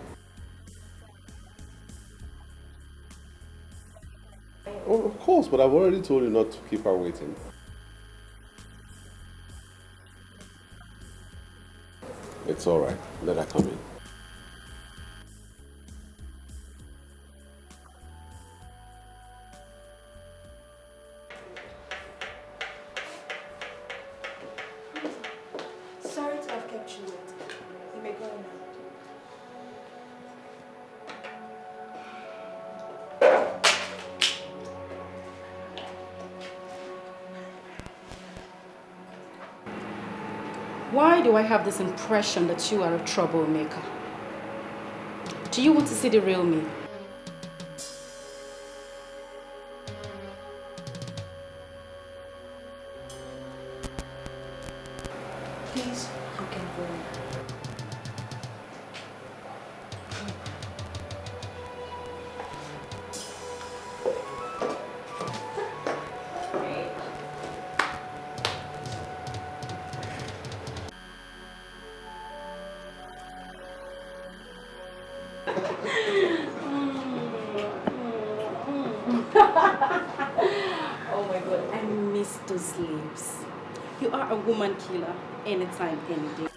[SPEAKER 10] Oh, of course, but I've already told you not to keep her waiting. It's all right. Let her come in.
[SPEAKER 11] Sorry to have kept you waiting. You may go now.
[SPEAKER 6] Why do I have this impression that you are a troublemaker? Do you want to see the real me?
[SPEAKER 4] Please, you can go now.
[SPEAKER 6] Oh my God, I miss those lips. You are a woman killer, anytime, any day.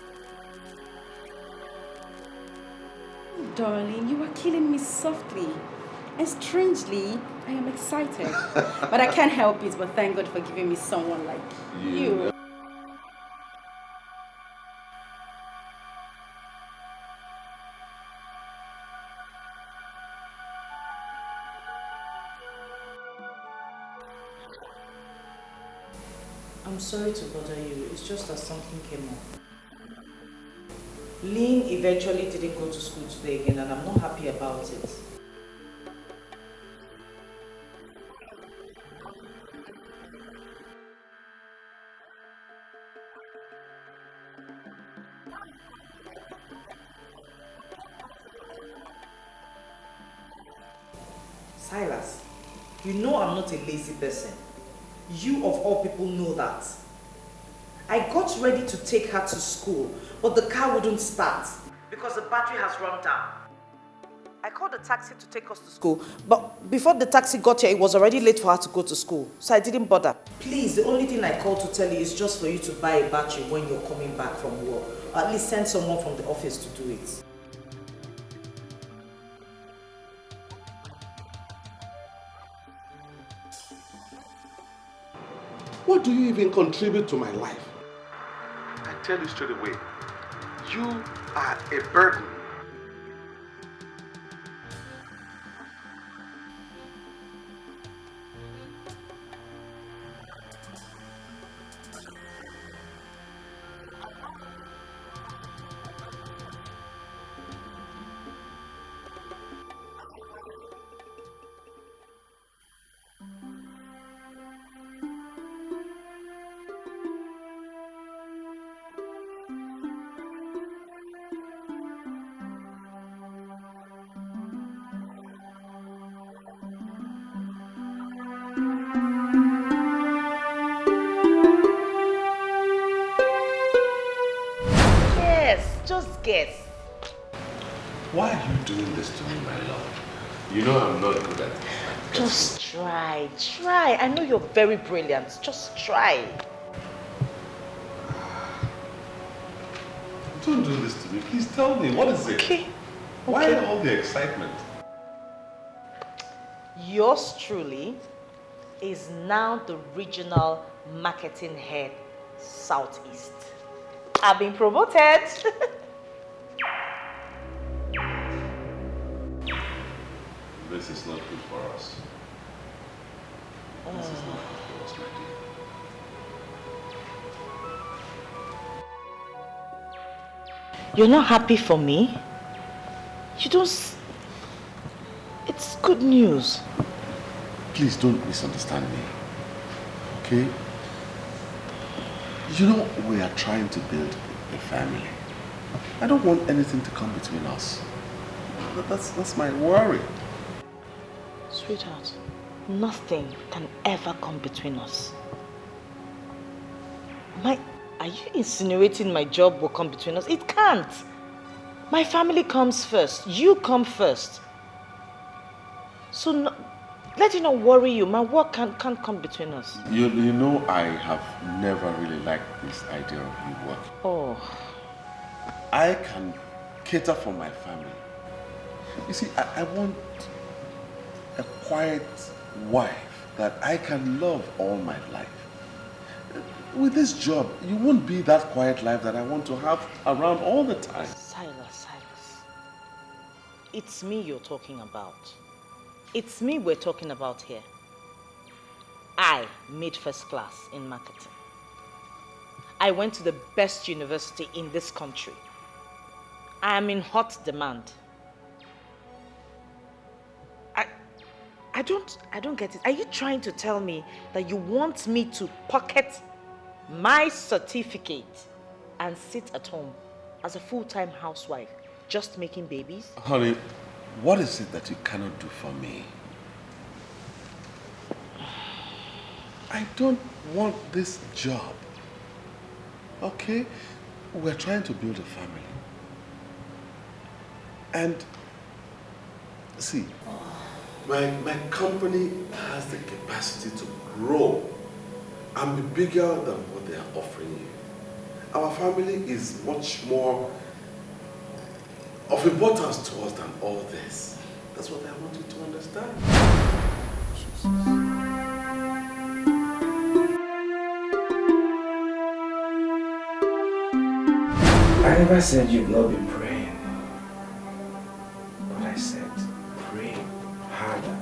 [SPEAKER 6] Darling, you are killing me softly. And strangely, I am excited. But I can't help it, but thank God for giving me someone like you.
[SPEAKER 4] I'm sorry to bother you. It's just that something came up. Lynn eventually didn't go to school today again, and I'm not happy about it. Silas, you know I'm not a lazy person. You of all people know that. I got ready to take her to school, but the car wouldn't start because the battery has run down. I called a taxi to take us to school, but before the taxi got here, it was already late for her to go to school, so I didn't bother. Please, the only thing I called to tell you is just for you to buy a battery when you're coming back from work, or at least send someone from the office to do it.
[SPEAKER 10] What do you even contribute to my life? I tell you straight away, you are a burden.
[SPEAKER 4] Just guess.
[SPEAKER 10] Why are you doing this to me, my love? You know I'm not good at it.
[SPEAKER 4] Just try. I know you're very brilliant. Just try.
[SPEAKER 10] Don't do this to me. Please tell me, what is it?
[SPEAKER 4] Okay.
[SPEAKER 10] Why all the excitement?
[SPEAKER 4] Yours truly is now the regional marketing head, Southeast. I've been promoted.
[SPEAKER 10] This is not good for us. This is not good for us, my dear.
[SPEAKER 4] You're not happy for me? You don't... It's good news.
[SPEAKER 10] Please don't misunderstand me, okay? You know, we are trying to build a family. I don't want anything to come between us. That's my worry.
[SPEAKER 4] Sweetheart, nothing can ever come between us. Are you insinuating my job will come between us? It can't. My family comes first. You come first. So let it not worry you. My work can't come between us.
[SPEAKER 10] You know, I have never really liked this idea of you working.
[SPEAKER 4] Oh.
[SPEAKER 10] I can cater for my family. You see, I want a quiet wife that I can love all my life. With this job, you won't be that quiet life that I want to have around all the time.
[SPEAKER 4] Silas. It's me you're talking about. It's me we're talking about here. I made first class in marketing. I went to the best university in this country. I am in hot demand. I don't get it. Are you trying to tell me that you want me to pocket my certificate and sit at home as a full-time housewife just making babies?
[SPEAKER 10] Honey, what is it that you cannot do for me? I don't want this job. Okay? We're trying to build a family. And see, my company has the capacity to grow and be bigger than what they are offering you. Our family is much more of importance to us than all this. That's what I want you to understand.
[SPEAKER 14] I never said you've not been praying, but I said pray harder.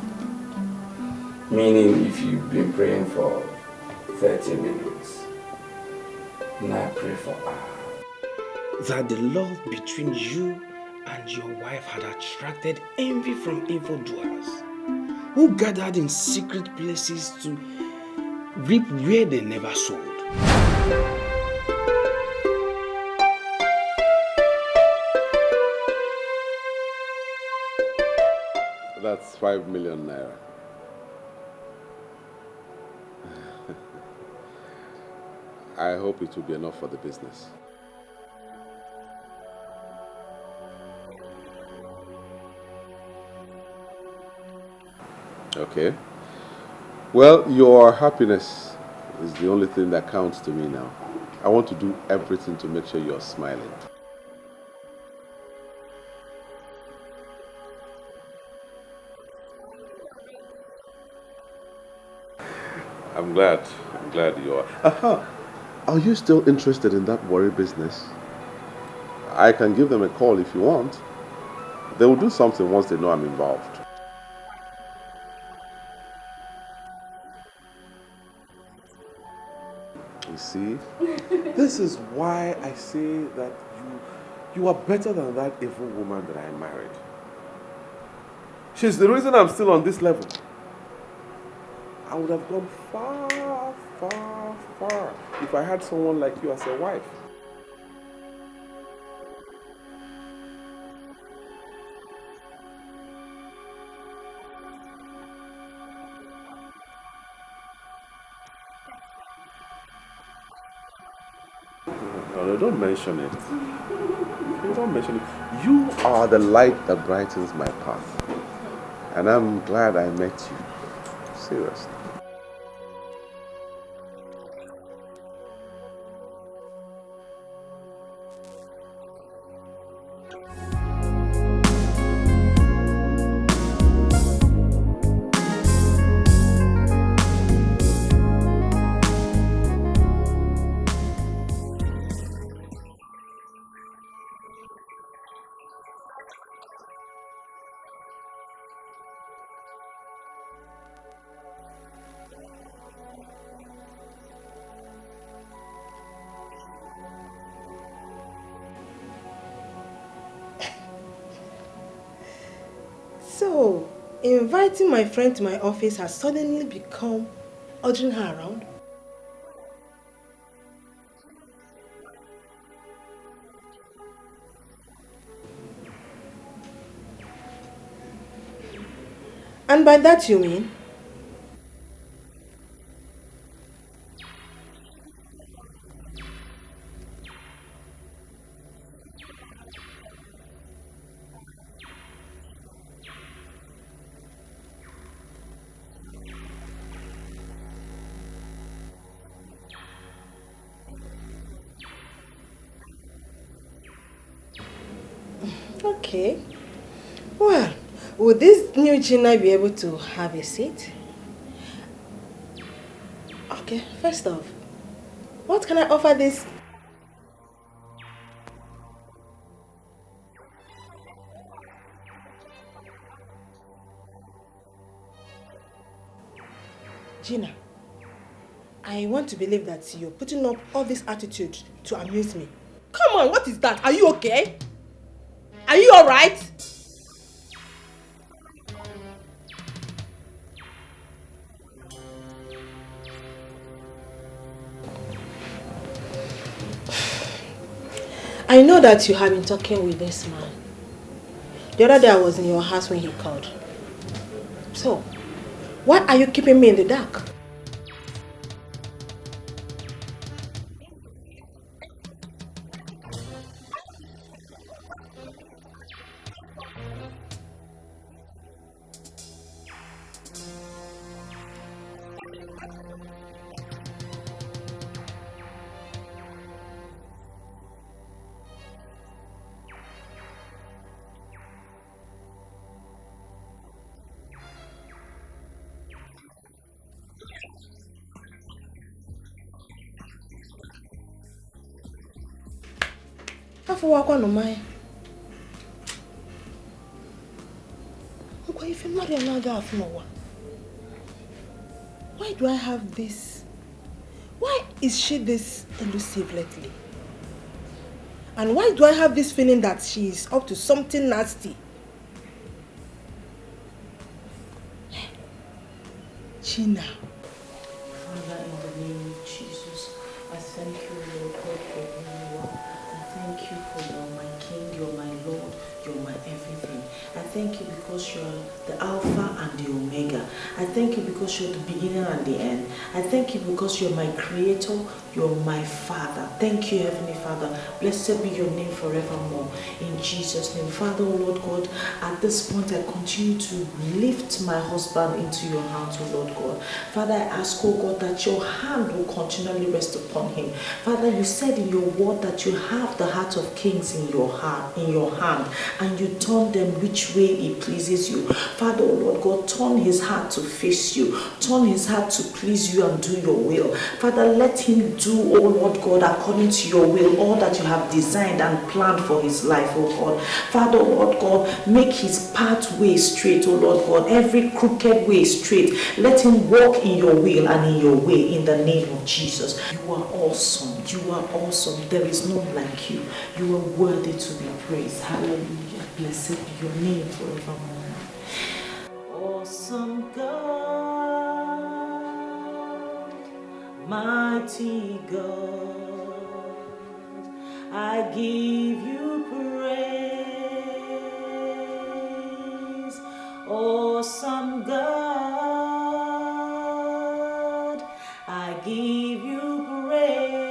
[SPEAKER 14] Meaning if you've been praying for 30 minutes, now pray for hours. That the love between you and your wife had attracted envy from evildoers who gathered in secret places to reap where they never sowed.
[SPEAKER 10] That's 5 million naira. I hope it will be enough for the business. Okay. Well, your happiness is the only thing that counts to me now. I want to do everything to make sure you're smiling. I'm glad you are. Aha! Are you still interested in that worry business? I can give them a call if you want. They will do something once they know I'm involved. You see? This is why I say that you are better than that evil woman that I married. She's the reason I'm still on this level. I would have gone far, far, far if I had someone like you as a wife. No, don't mention it. You don't mention it. You are the light that brightens my path. And I'm glad I met you. Seriously.
[SPEAKER 5] inviting my friend to my office has suddenly become ordering her around? And by that you mean? Okay. Well, would this new Gina be able to have a seat? Okay, first off, what can I offer this? Gina, I want to believe that you're putting up all this attitude to amuse me. Come on, what is that? Are you okay? Are you alright? I know that you have been talking with this man. The other day I was in your house when he called. So, why are you keeping me in the dark? Why do I have this? Why is she this elusive lately? And why do I have this feeling that she is up to something nasty? Gina.
[SPEAKER 4] Father, in the name of Jesus, I thank you, Lord God, for who you are. I thank you for you're my King, you're my Lord, you're my everything. I thank you because you're the Alpha and the Omega. I thank you because you're the beginning and the end. I thank you because you're my Creator, you're my Father. Thank you, Heavenly Father. Blessed be your name forevermore. In Jesus' name. Father, oh Lord God, at this point I continue to lift my husband into your hands, oh Lord God. Father, I ask, oh God, that your hand will continually rest upon him. Father, you said in your word that you have the heart of kings in your heart, in your hand, and you turn them which way it pleases you. Father, oh Lord God, turn his heart to face you. Turn his heart to please you and do your will. Father, let him do, oh Lord God, according to your will, all that you have designed and planned for his life, oh God. Father, oh Lord God, make his pathway straight, oh Lord God, every crooked way straight. Let him walk in your will and in your way, in the name of Jesus. You are awesome. You are awesome. There is none like you. You are worthy to be praised. Hallelujah. Blessed be your name forevermore. Awesome God, mighty God, I give you praise. Awesome God, I give you praise.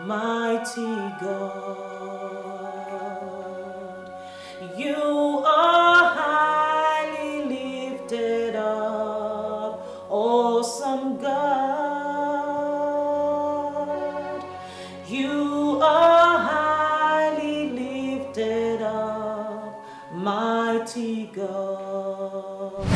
[SPEAKER 4] Mighty God, you are highly lifted up. Awesome God, you are highly lifted up. Mighty God.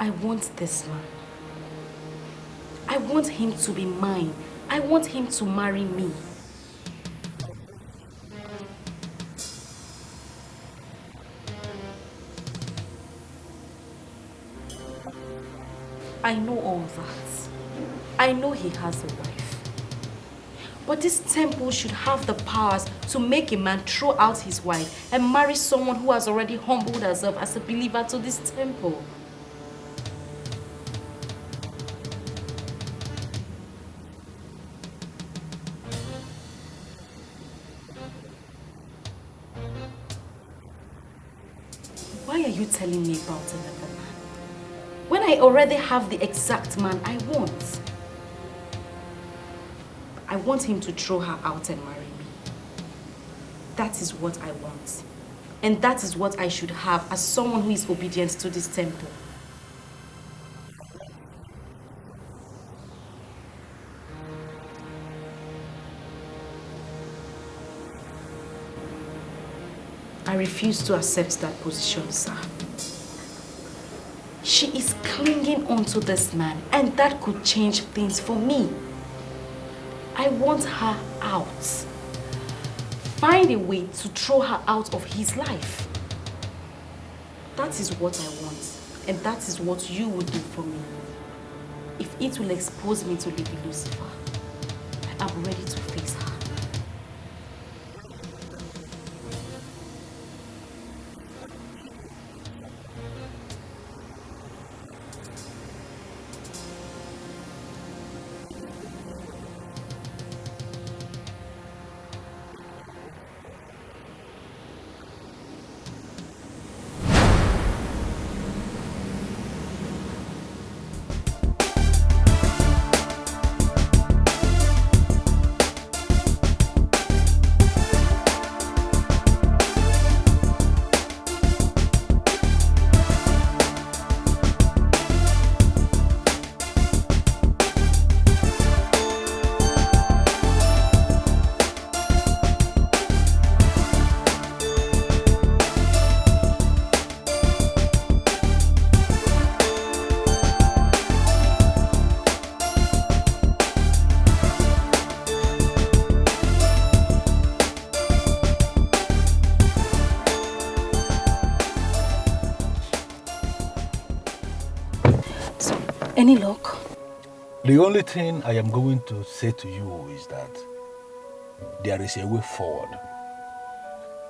[SPEAKER 6] I want this man. I want him to be mine. I want him to marry me. I know all that. I know he has a wife. But this temple should have the powers to make a man throw out his wife and marry someone who has already humbled herself as a believer to this temple. Why are you telling me about another man? When I already have the exact man I want. I want him to throw her out and marry me. That is what I want. And that is what I should have as someone who is obedient to this temple. I refuse to accept that position, sir. She is clinging onto this man, and that could change things for me. I want her out. Find a way to throw her out of his life. That is what I want, and that is what you will do for me. If it will expose me to Lady Lucifer, I am ready to face her. Any luck?
[SPEAKER 15] The only thing I am going to say to you is that there is a way forward.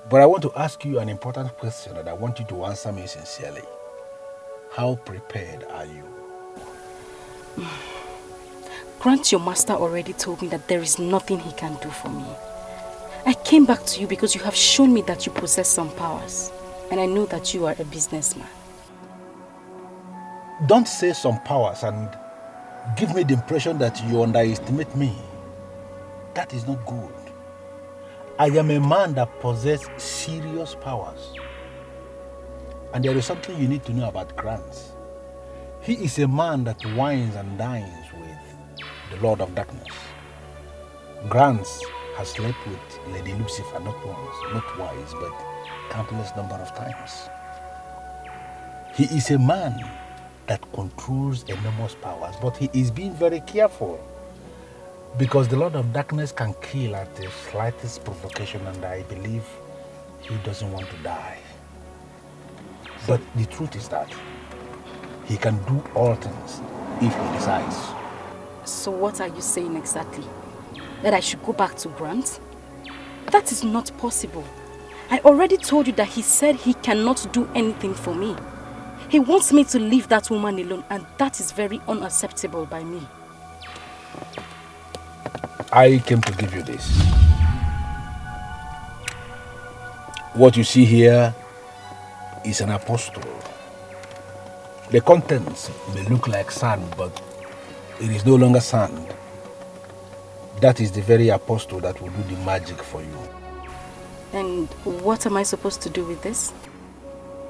[SPEAKER 15] But I want to ask you an important question and I want you to answer me sincerely. How prepared are you?
[SPEAKER 6] Grant, your master already told me that there is nothing he can do for me. I came back to you because you have shown me that you possess some powers. And I know that you are a businessman.
[SPEAKER 15] Don't say some powers and give me the impression that you underestimate me. That is not good. I am a man that possesses serious powers. And there is something you need to know about Grant. He is a man that wines and dines with the Lord of Darkness. Grant has slept with Lady Lucifer not once, not twice, but countless number of times. He is a man that controls enormous powers, but he is being very careful because the Lord of Darkness can kill at the slightest provocation, and I believe he doesn't want to die. But the truth is that he can do all things if he decides.
[SPEAKER 6] So what are you saying exactly? That I should go back to Grant? That is not possible. I already told you that he said he cannot do anything for me. He wants me to leave that woman alone, and that is very unacceptable by me.
[SPEAKER 15] I came to give you this. What you see here is an apostle. The contents may look like sand, but it is no longer sand. That is the very apostle that will do the magic for you.
[SPEAKER 6] And what am I supposed to do with this?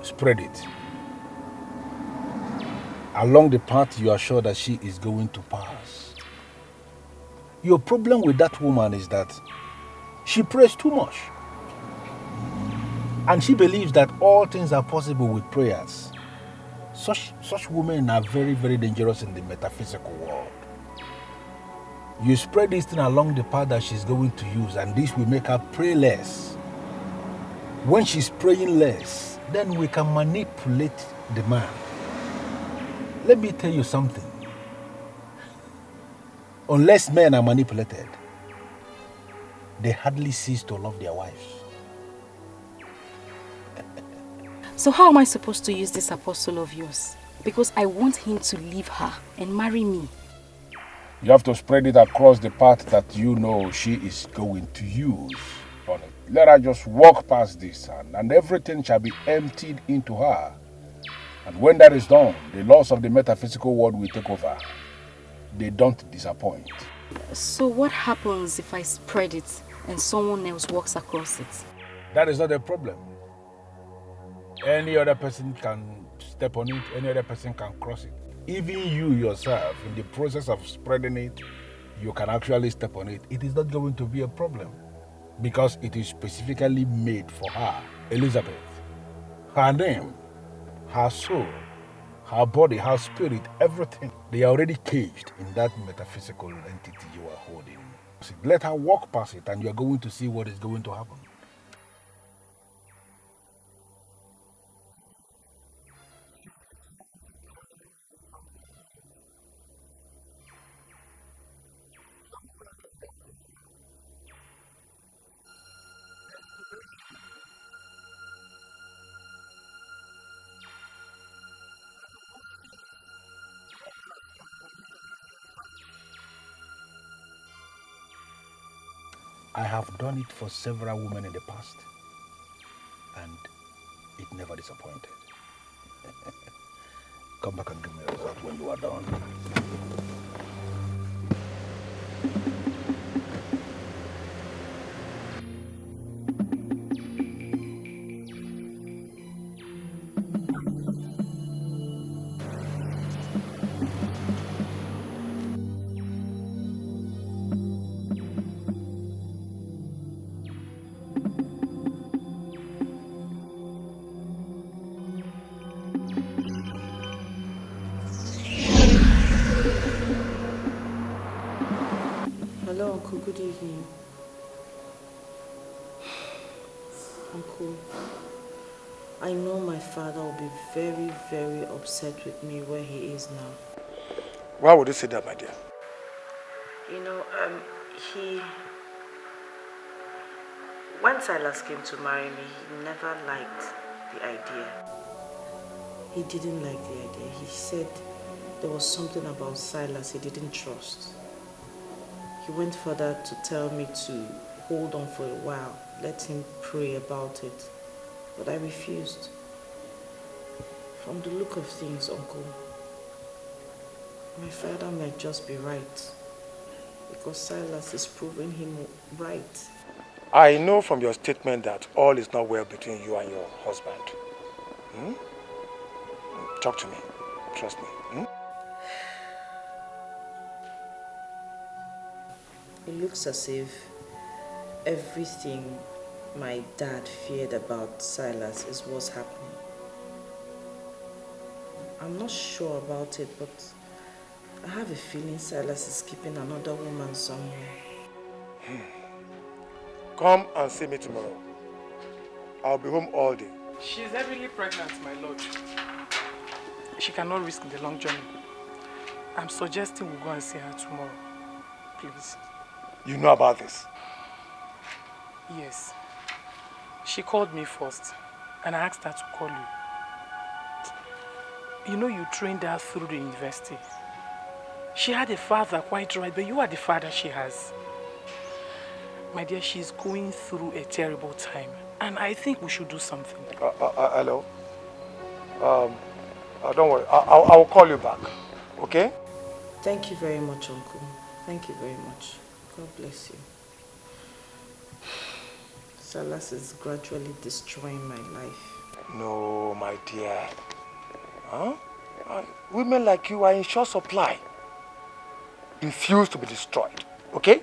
[SPEAKER 15] Spread it. Along the path you are sure that she is going to pass. Your problem with that woman is that she prays too much. And she believes that all things are possible with prayers. Such women are very, very dangerous in the metaphysical world. You spread this thing along the path that she's going to use, and this will make her pray less. When she's praying less, then we can manipulate the man. Let me tell you something. Unless men are manipulated, they hardly cease to love their wives.
[SPEAKER 6] So how am I supposed to use this apostle of yours? Because I want him to leave her and marry me.
[SPEAKER 1] You have to spread it across the path that you know she is going to use on it. Let her just walk past this, and everything shall be emptied into her. And when that is done, the laws of the metaphysical world will take over. They don't disappoint.
[SPEAKER 6] So what happens if I spread it and someone else walks across it?
[SPEAKER 1] That is not a problem. Any other person can step on it, any other person can cross it. Even you yourself, in the process of spreading it, you can actually step on it. It is not going to be a problem because it is specifically made for her, Elizabeth. Her name, her soul, her body, her spirit, everything. They are already caged in that metaphysical entity you are holding. So let her walk past it and you are going to see what is going to happen. I have done it for several women in the past, and it never disappointed. Come back and give me a result when you are done.
[SPEAKER 2] Hello, Uncle. Good evening. Uncle, I know my father will be very, very upset with me where he is now.
[SPEAKER 16] Why would you say that, my dear?
[SPEAKER 2] You know, when Silas came to marry me, he never liked the idea. He didn't like the idea. He said there was something about Silas he didn't trust. He went further to tell me to hold on for a while, let him pray about it. But I refused. From the look of things, Uncle, my father might just be right. Because Silas is proving him right.
[SPEAKER 16] I know from your statement that all is not well between you and your husband. Hmm? Talk to me. Trust me. Hmm?
[SPEAKER 2] It looks as if everything my dad feared about Silas is what's happening. I'm not sure about it, but I have a feeling Silas is keeping another woman somewhere.
[SPEAKER 16] Come and see me tomorrow. I'll be home all day.
[SPEAKER 17] She's heavily pregnant, my lord. She cannot risk the long journey. I'm suggesting we go and see her tomorrow. Please.
[SPEAKER 16] You know about this?
[SPEAKER 17] Yes. She called me first, and I asked her to call you. You know you trained her through the university. She had a father, quite right, but you are the father she has. My dear, she's going through a terrible time, and I think we should do something.
[SPEAKER 16] Hello? Don't worry, I will call you back, okay?
[SPEAKER 2] Thank you very much, Uncle. Thank you very much. God bless you. Silas is gradually destroying my life.
[SPEAKER 16] No, my dear. Huh? Women like you are in short supply. Refuse to be destroyed, okay?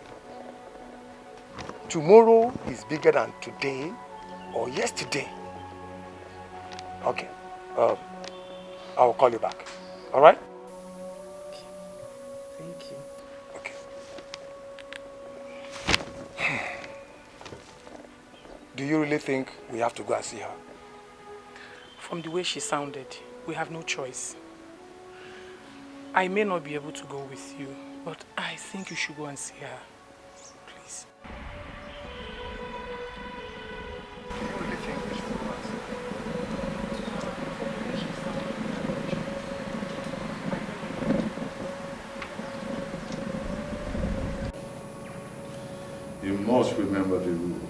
[SPEAKER 16] Tomorrow is bigger than today or yesterday. Okay. I will call you back. All right?
[SPEAKER 2] Thank you.
[SPEAKER 16] Okay. Do you really think we have to go and see her?
[SPEAKER 17] From the way she sounded, we have no choice. I may not be able to go with you, but I think you should go and see her. Please.
[SPEAKER 16] Do you really think we should go and see
[SPEAKER 12] her? You must remember the rules.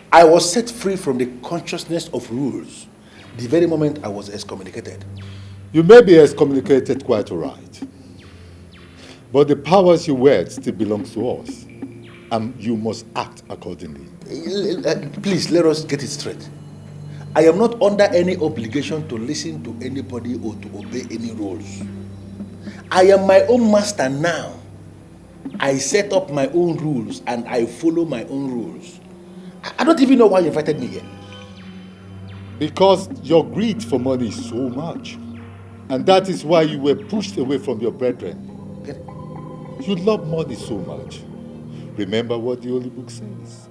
[SPEAKER 15] I was set free from the consciousness of rules the very moment I was excommunicated.
[SPEAKER 12] You may be excommunicated quite all right, but the powers you wield still belongs to us, and you must act accordingly.
[SPEAKER 15] Please, let us get it straight. I am not under any obligation to listen to anybody or to obey any rules. I am my own master now. I set up my own rules and I follow my own rules. I don't even know why you invited me here.
[SPEAKER 12] Because your greed for money is so much. And that is why you were pushed away from your brethren. You love money so much. Remember what the Holy Book says.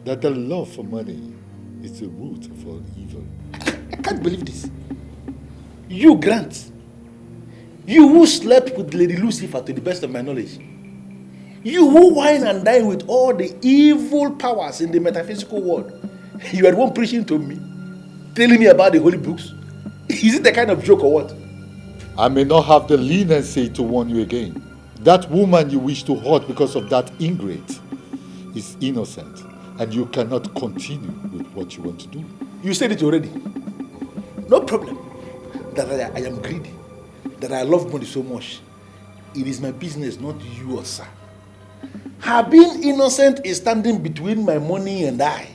[SPEAKER 12] That the love for money is the root of all evil.
[SPEAKER 15] I can't believe this. You, Grant. You who slept with Lady Lucifer to the best of my knowledge. You who wine and dine with all the evil powers in the metaphysical world. You are the one preaching to me, telling me about the holy books. Is it the kind of joke or what?
[SPEAKER 12] I may not have the leniency to warn you again. That woman you wish to hurt because of that ingrate is innocent, and you cannot continue with what you want to do.
[SPEAKER 15] You said it already. No problem. That I am greedy. That I love money so much. It is my business, not yours, sir. Her being innocent is standing between my money and I.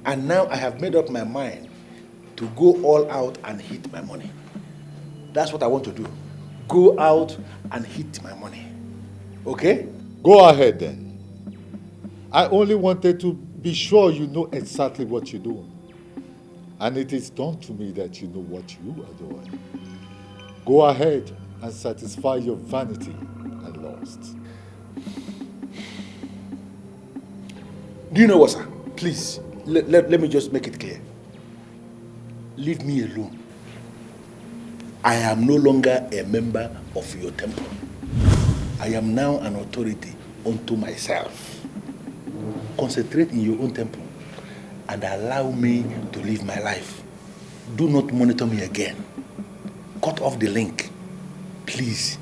[SPEAKER 15] And now I have made up my mind to go all out and hit my money. That's what I want to do. Go out and hit my money. Okay?
[SPEAKER 12] Go ahead then. I only wanted to be sure you know exactly what you're doing. And it is done to me that you know what you are doing. Go ahead and satisfy your vanity and lust.
[SPEAKER 15] Do you know what, sir? Please, let me just make it clear. Leave me alone. I am no longer a member of your temple. I am now an authority unto myself. Concentrate in your own temple and allow me to live my life. Do not monitor me again. Cut off the link, please.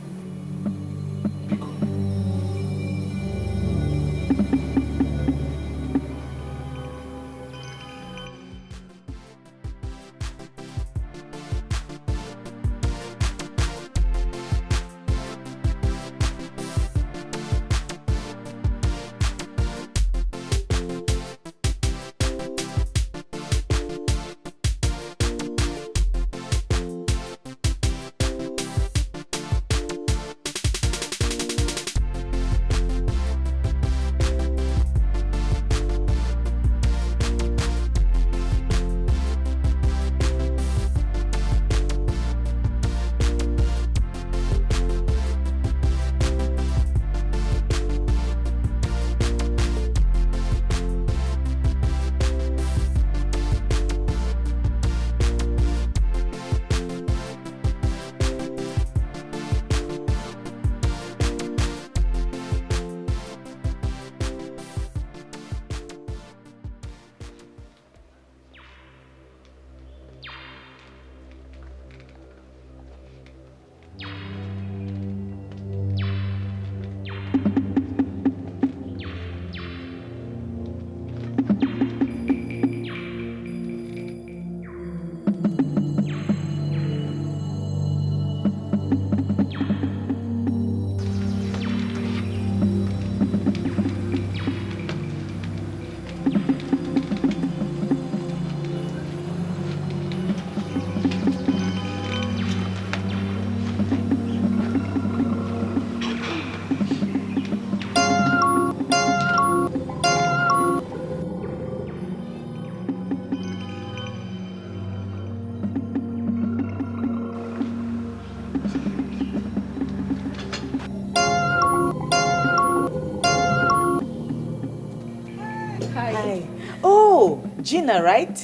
[SPEAKER 4] Hi. Oh, Gina, right?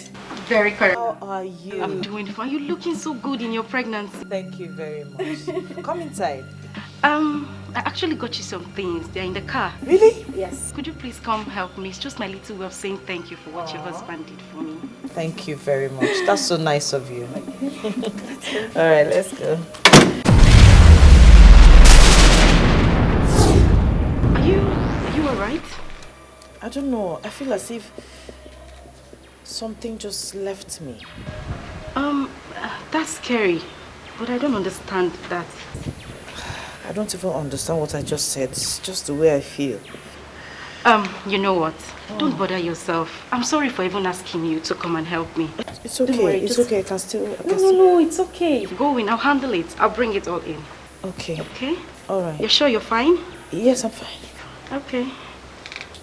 [SPEAKER 6] Very correct.
[SPEAKER 4] How are you?
[SPEAKER 6] I'm doing fine. You're looking so good in your pregnancy.
[SPEAKER 4] Thank you very much. Come inside.
[SPEAKER 6] I actually got you some things. They're in the car.
[SPEAKER 4] Really?
[SPEAKER 6] Yes. Could you please come help me? It's just my little way of saying thank you for what your husband did for me.
[SPEAKER 4] Thank you very much. That's so nice of you. All right, let's go.
[SPEAKER 6] Are you alright?
[SPEAKER 4] I don't know. I feel as if something just left me.
[SPEAKER 6] That's scary, but I don't understand that.
[SPEAKER 4] I don't even understand what I just said. It's just the way I feel.
[SPEAKER 6] You know what? Don't bother yourself. I'm sorry for even asking you to come and help me.
[SPEAKER 4] It's okay.
[SPEAKER 6] Worry,
[SPEAKER 4] It's okay. I can still...
[SPEAKER 6] No, it's okay. Go in. I'll handle it. I'll bring it all in.
[SPEAKER 4] Okay.
[SPEAKER 6] Okay?
[SPEAKER 4] All right.
[SPEAKER 6] You're sure you're fine?
[SPEAKER 4] Yes, I'm fine.
[SPEAKER 6] Okay.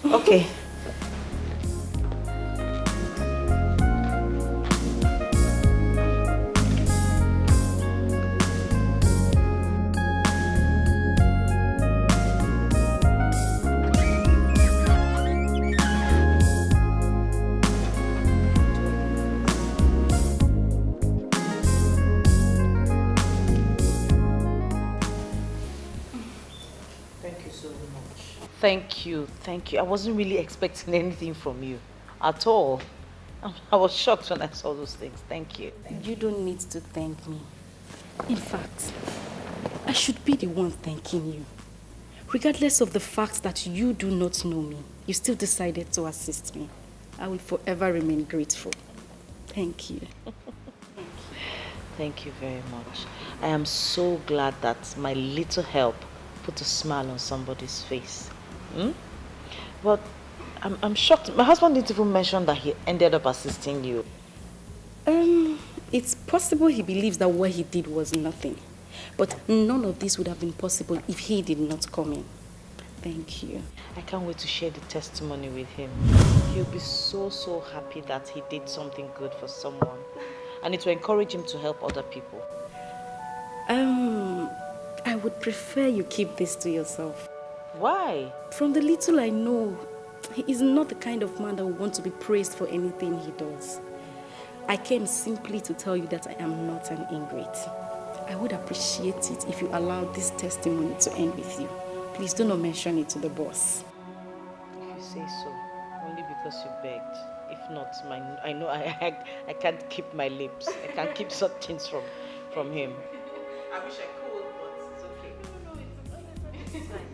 [SPEAKER 4] Okay. Thank you. I wasn't really expecting anything from you at all. I was shocked when I saw those things. Thank you.
[SPEAKER 6] You don't need to thank me. In fact, I should be the one thanking you. Regardless of the fact that you do not know me, you still decided to assist me. I will forever remain grateful. Thank you.
[SPEAKER 4] Thank you very much. I am so glad that my little help put a smile on somebody's face. But I'm shocked. My husband didn't even mention that he ended up assisting you.
[SPEAKER 6] It's possible he believes that what he did was nothing. But none of this would have been possible if he did not come in. Thank you.
[SPEAKER 4] I can't wait to share the testimony with him. He'll be so happy that he did something good for someone. And it will encourage him to help other people.
[SPEAKER 6] I would prefer you keep this to yourself.
[SPEAKER 4] Why?
[SPEAKER 6] From the little I know, he is not the kind of man that would want to be praised for anything he does. I came simply to tell you that I am not an ingrate. I would appreciate it if you allowed this testimony to end with you. Please do not mention it to the boss.
[SPEAKER 4] If you say so, only because you begged. If not, I know I can't keep my lips. I can't keep such things from him. I wish I could, but it's okay. No, it's fine.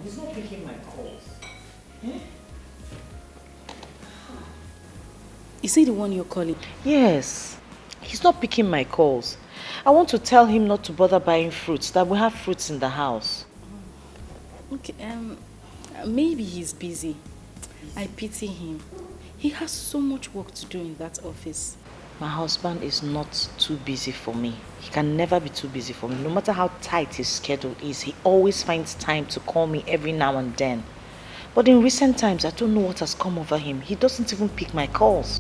[SPEAKER 4] He's not picking my calls.
[SPEAKER 6] Is he the one you're calling?
[SPEAKER 4] Yes. He's not picking my calls. I want to tell him not to bother buying fruits, that we have fruits in the house.
[SPEAKER 6] Okay, maybe he's busy. I pity him. He has so much work to do in that office.
[SPEAKER 4] My husband is not too busy for me. He can never be too busy for me. No matter how tight his schedule is, he always finds time to call me every now and then. But in recent times, I don't know what has come over him. He doesn't even pick my calls.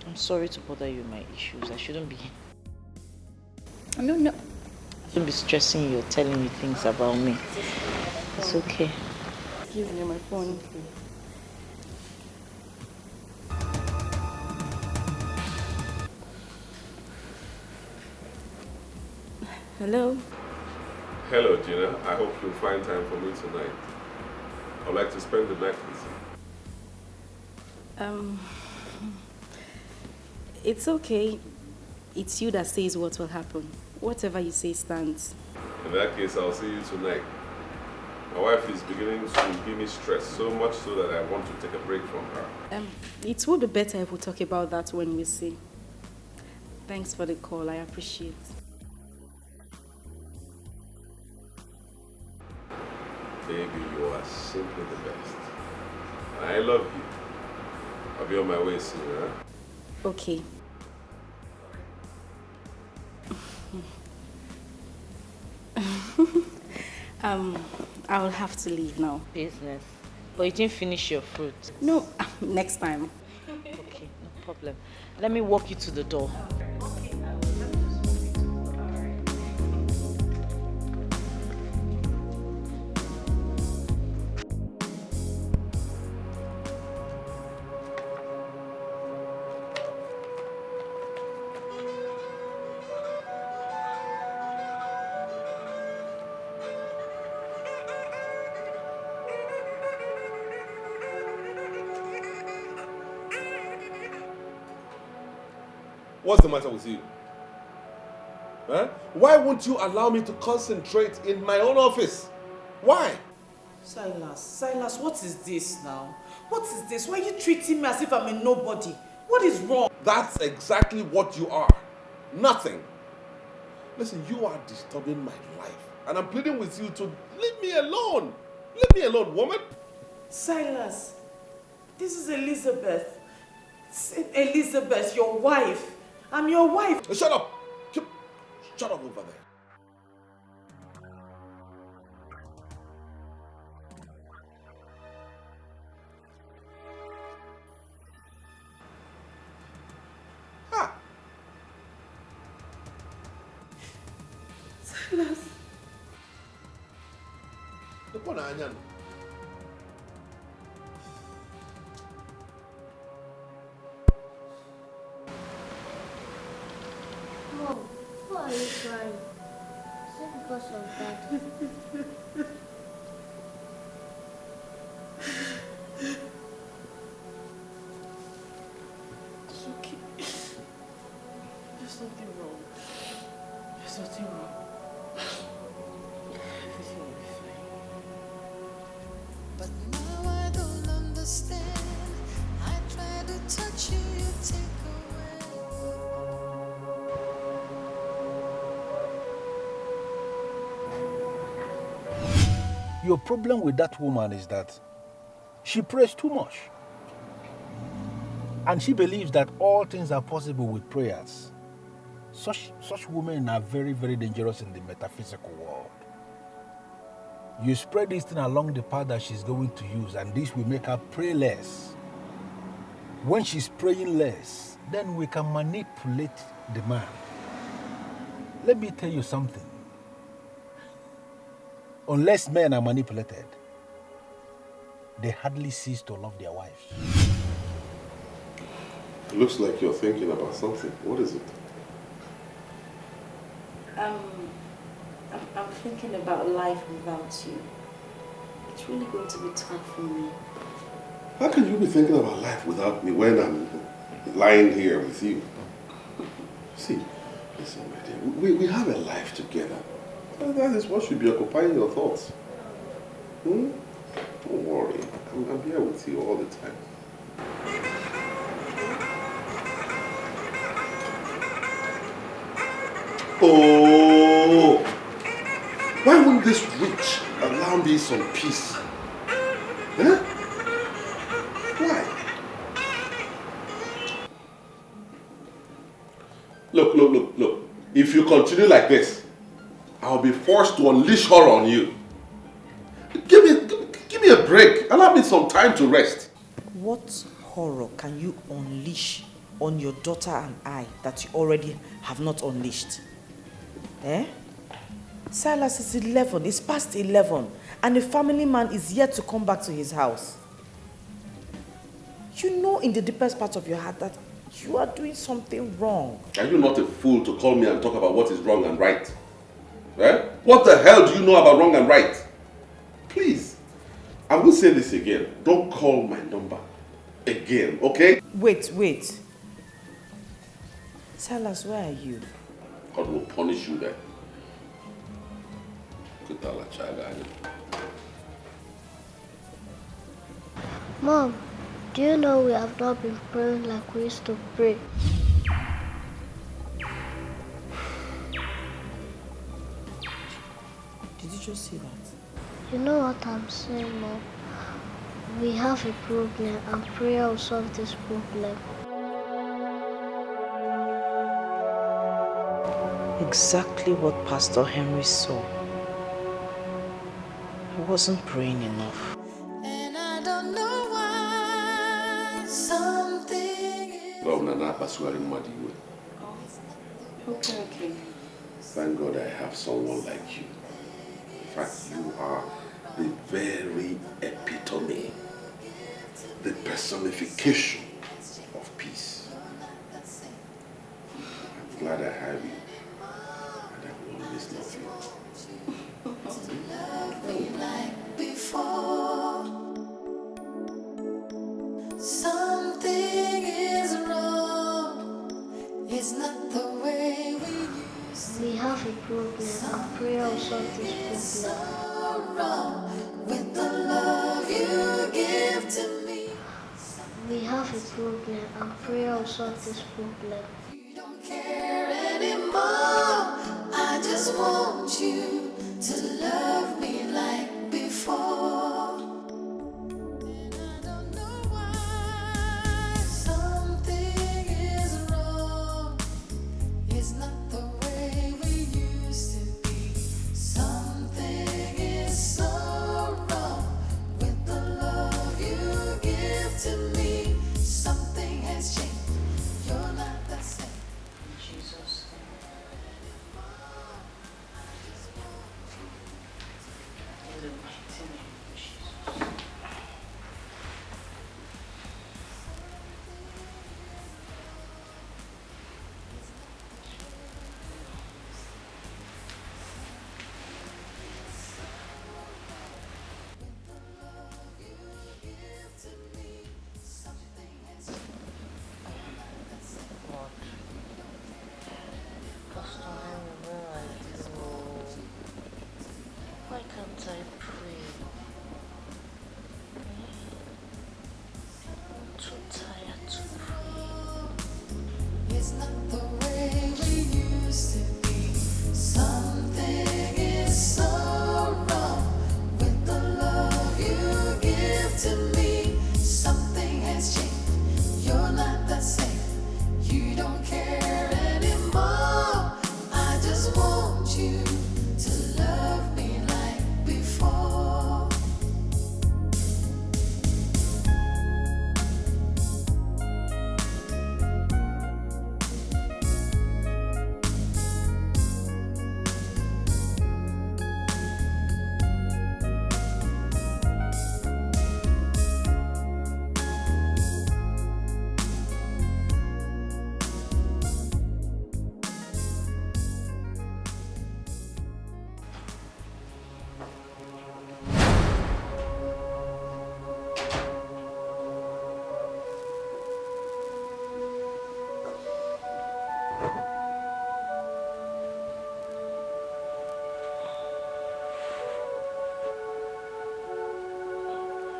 [SPEAKER 4] I'm sorry to bother you with my issues. I shouldn't be...
[SPEAKER 6] No.
[SPEAKER 4] I shouldn't be stressing you or telling you things about me. It's okay.
[SPEAKER 6] Give me my phone. Hello?
[SPEAKER 10] Hello, Gina. I hope you'll find time for me tonight. I'd like to spend the night with you.
[SPEAKER 6] It's okay. It's you that says what will happen. Whatever you say stands.
[SPEAKER 10] In that case, I'll see you tonight. My wife is beginning to give me stress, so much so that I want to take a break from her.
[SPEAKER 6] It would be better if we talk about that when we see. Thanks for the call. I appreciate it.
[SPEAKER 10] Baby, you are simply the best. I love you. I'll be on my way soon, huh?
[SPEAKER 6] Okay. I will have to leave now.
[SPEAKER 4] Business. But you didn't finish your fruit.
[SPEAKER 6] No, next time.
[SPEAKER 4] Okay, no problem. Let me walk you to the door.
[SPEAKER 10] What's the matter with you? Huh? Why won't you allow me to concentrate in my own office? Why?
[SPEAKER 2] Silas, what is this now? What is this? Why are you treating me as if I'm a nobody? What is wrong?
[SPEAKER 10] That's exactly what you are. Nothing. Listen, you are disturbing my life. And I'm pleading with you to leave me alone. Leave me alone, woman.
[SPEAKER 2] Silas, this is Elizabeth. Elizabeth, your wife. I'm your wife.
[SPEAKER 10] Shut up. Shut up over there.
[SPEAKER 2] Silas.
[SPEAKER 9] Mom, why are you crying? Is it because of that?
[SPEAKER 2] It's okay. There's nothing wrong. There's nothing wrong. Everything will be fine.
[SPEAKER 13] But now I don't understand. I try to touch you, you take
[SPEAKER 15] Your problem with that woman is that she prays too much. And she believes that all things are possible with prayers. Such women are very, very dangerous in the metaphysical world. You spread this thing along the path that she's going to use, and this will make her pray less. When she's praying less, then we can manipulate the man. Let me tell you something. Unless men are manipulated, they hardly cease to love their wives.
[SPEAKER 10] It looks like you're thinking about something. What is it?
[SPEAKER 6] I'm thinking about life without you. It's really going to be tough for me.
[SPEAKER 10] How can you be thinking about life without me when I'm lying here with you? See, listen, my dear, we have a life together. That is what should be occupying your thoughts. Don't worry. I'm here with you all the time. Oh! Why wouldn't this witch allow me some peace? Huh? Why? Look. If you continue like this, I'll be forced to unleash her on you. Give me a break. Allow me some time to rest.
[SPEAKER 2] What horror can you unleash on your daughter and I that you already have not unleashed? Eh? Silas is 11. It's past 11. And a family man is yet to come back to his house. You know in the deepest part of your heart that you are doing something wrong.
[SPEAKER 10] Are you not a fool to call me and talk about what is wrong and right? Eh? What the hell do you know about wrong and right? Please, I will say this again. Don't call my number again, okay?
[SPEAKER 2] Wait. Silas, where are you?
[SPEAKER 10] God will punish you then.
[SPEAKER 9] Mom, do you know we have not been praying like we used to pray?
[SPEAKER 2] Did you just see that?
[SPEAKER 9] You know what I'm saying, Mom? We have a problem and prayer will solve this problem.
[SPEAKER 4] Exactly what Pastor Henry saw. He wasn't praying enough.
[SPEAKER 13] And I don't know why something
[SPEAKER 3] Governor Napasuari Madiwe.
[SPEAKER 2] Okay.
[SPEAKER 3] Thank God I have someone like you. In fact, you are the very epitome, the personification of peace. I'm glad I have you, and I will always love you.
[SPEAKER 13] like before. Something is wrong. It's not the way we used to.
[SPEAKER 9] We have a problem and prayer will solve this problem.
[SPEAKER 13] So wrong with the love you give to me.
[SPEAKER 9] We have a problem and prayer will solve this problem.
[SPEAKER 13] You don't care anymore. I just want you to love me like before. And I don't know why something is wrong. It's not the way we used to be. Something is so wrong with the love you give to me. Something has changed. You're not the same.
[SPEAKER 4] Jesus. In the mighty name of Jesus. Lord, Pastor Henry, where are you? Why can't I pray? I'm too tired to pray.
[SPEAKER 13] It's not the way we used to be. Something is so wrong with the love you give to me. Something has changed. You're not the same. You don't care anymore. I just want you to love me like before.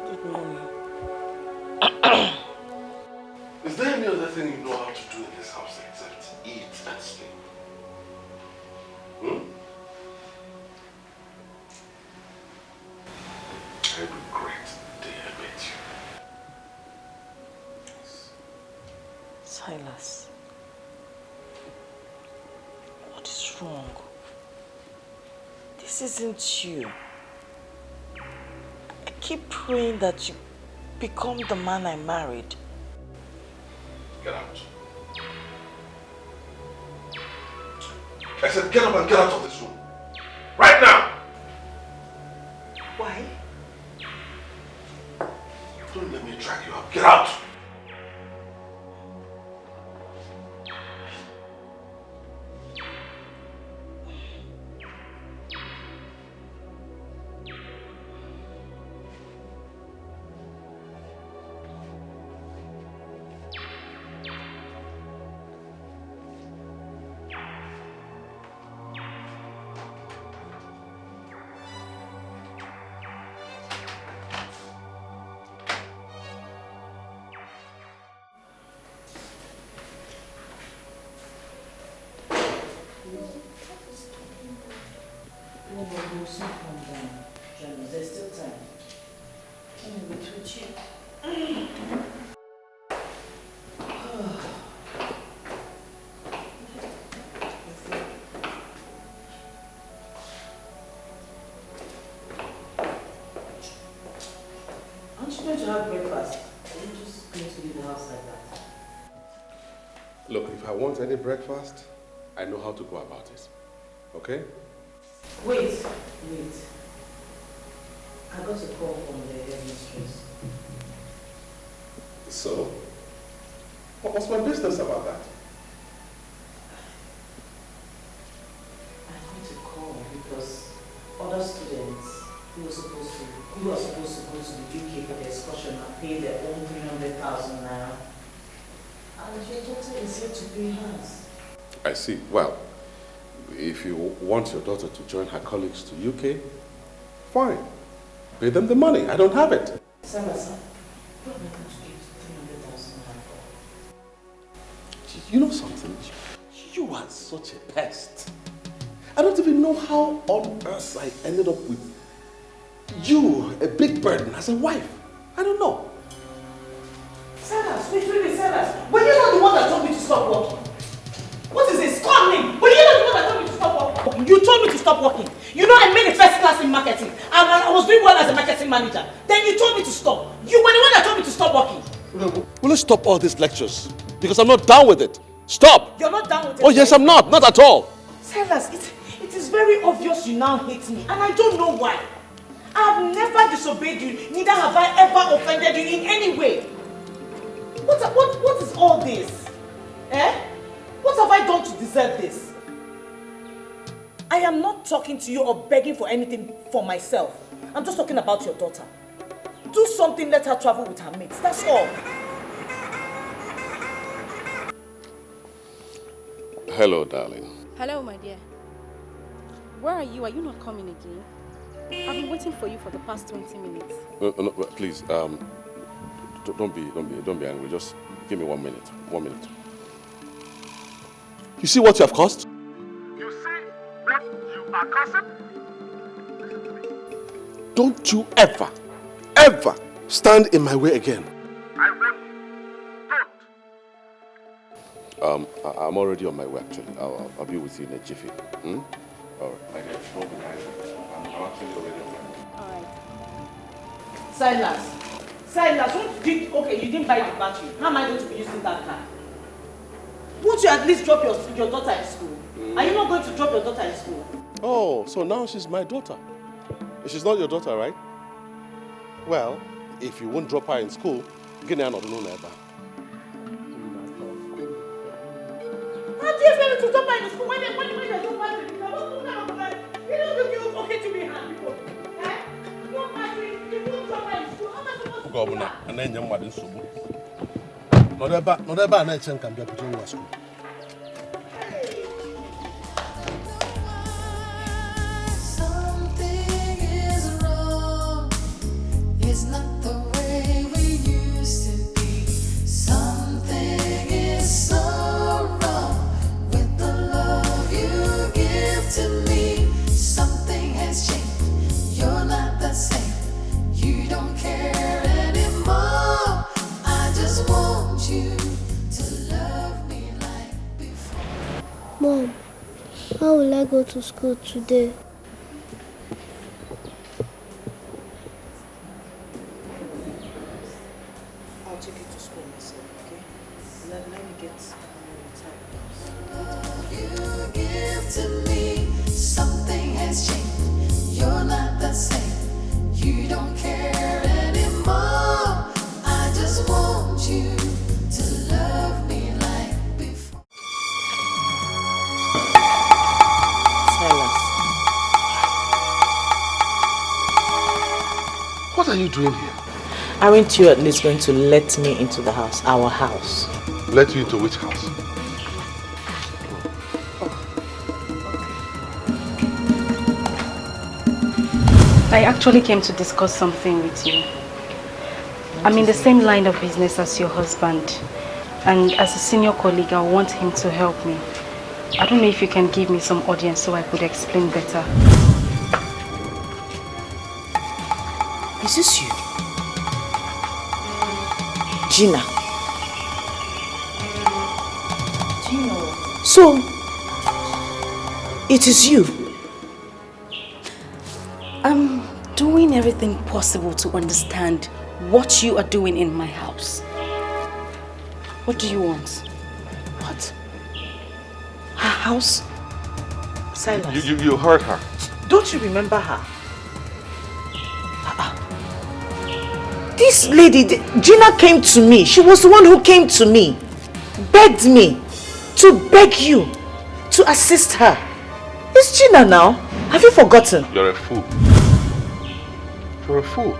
[SPEAKER 4] Good morning.
[SPEAKER 3] Is there any other thing you know how to do in this house except eat and sleep? I regret the day I met you.
[SPEAKER 4] Silas, what is wrong? This isn't you. I keep praying that you become the man I married.
[SPEAKER 3] Get out. I said get up and get out of this room. Right now!
[SPEAKER 4] Why?
[SPEAKER 3] Don't let me drag you up. Get out!
[SPEAKER 4] No, but we'll soon come down. There's still time. Let me wait with you. Aren't you going to have breakfast? Are you just going to leave the house like that?
[SPEAKER 3] Look, if I want any breakfast, I know how to go about it. Okay?
[SPEAKER 4] Wait. I got a call from the headmistress.
[SPEAKER 3] So? What's my business about that?
[SPEAKER 4] I got a call because other students who are supposed to go to the UK for the excursion and pay their own 300,000 naira. And your daughter is here to pay hers.
[SPEAKER 3] I see. Well, if you want your daughter to join her colleagues to UK, fine. Pay them the money. I don't have it.
[SPEAKER 4] Silas, what am I going to give 300,000 naira for?
[SPEAKER 3] You know something? You are such a pest. I don't even know how on earth I ended up with you, a big burden, as a wife. I don't know.
[SPEAKER 4] Silas, wait, Silas. Were you not the one that told me to stop working? What is this? Call me! Were you not the one that told me to stop working? You told me to stop working. You know I made a first class in marketing. And I was doing well as a marketing manager. Then you told me to stop. You were the one that told me to stop working.
[SPEAKER 3] Will you stop all these lectures? Because I'm not down with it. Stop!
[SPEAKER 4] You're not down with it?
[SPEAKER 3] Oh yes, I'm not. Not at all.
[SPEAKER 4] Silas, it is very obvious you now hate me. And I don't know why. I have never disobeyed you. Neither have I ever offended you in any way. What is all this? Eh? What have I done to deserve this? I am not talking to you or begging for anything for myself. I'm just talking about your daughter. Do something, let her travel with her mates. That's all.
[SPEAKER 3] Hello, darling.
[SPEAKER 6] Hello, my dear. Where are you? Are you not coming again? I've been waiting for you for the past 20 minutes.
[SPEAKER 3] No, please, don't be angry. Just give me 1 minute. 1 minute. You see what you have caused?
[SPEAKER 16] You see what you are causing?
[SPEAKER 3] Don't you ever stand in my way again.
[SPEAKER 16] I warn you, don't.
[SPEAKER 3] I'm already on my way, actually. I'll be with you in a jiffy. Hmm? All right. I'm actually already on my way.
[SPEAKER 6] All right.
[SPEAKER 4] Silas, you didn't buy the battery. How am I going to be using that car? Won't you at least drop your daughter in school? Are you not going to drop your daughter in school?
[SPEAKER 3] Oh, so now she's my daughter. She's not your daughter, right? Well, if you won't drop her in school, Gina not know never.
[SPEAKER 4] How do you expect me to drop her in school when there's no battery? You don't look okay to me, hand people. Eh? No battery, you won't drop her in school. How am I supposed to do that?
[SPEAKER 3] And then you're mad in school. Not ever night can be put in school.
[SPEAKER 13] Something is wrong. It's not the way we used to be. Something is so wrong with the love you give to me. Something has changed. You're not the same. You don't care anymore. I just want you to love me like before.
[SPEAKER 9] Mom, how will I go to school today?
[SPEAKER 4] I'll take you to school myself, okay? Let me get
[SPEAKER 13] You give to me. Something has changed. You're not the same. You don't care anymore. I just want you to love me like before.
[SPEAKER 4] Silas.
[SPEAKER 3] What are you doing here?
[SPEAKER 4] Aren't you at least going to let me into the house, our house?
[SPEAKER 3] Let you into which house?
[SPEAKER 6] I actually came to discuss something with you. I'm in the same line of business as your husband. And as a senior colleague, I want him to help me. I don't know if you can give me some audience so I could explain better.
[SPEAKER 4] Is this you? Gina.
[SPEAKER 2] Do you know what?
[SPEAKER 4] So, it is you.
[SPEAKER 6] I'm doing everything possible to understand what you are doing in my house. What do you want?
[SPEAKER 4] What? Her house? Silas.
[SPEAKER 3] You heard her.
[SPEAKER 4] Don't you remember her? This lady, Gina, came to me. She was the one who came to me. Begged me to beg you to assist her. It's Gina now. Have you forgotten?
[SPEAKER 3] You're a fool. You're a fool.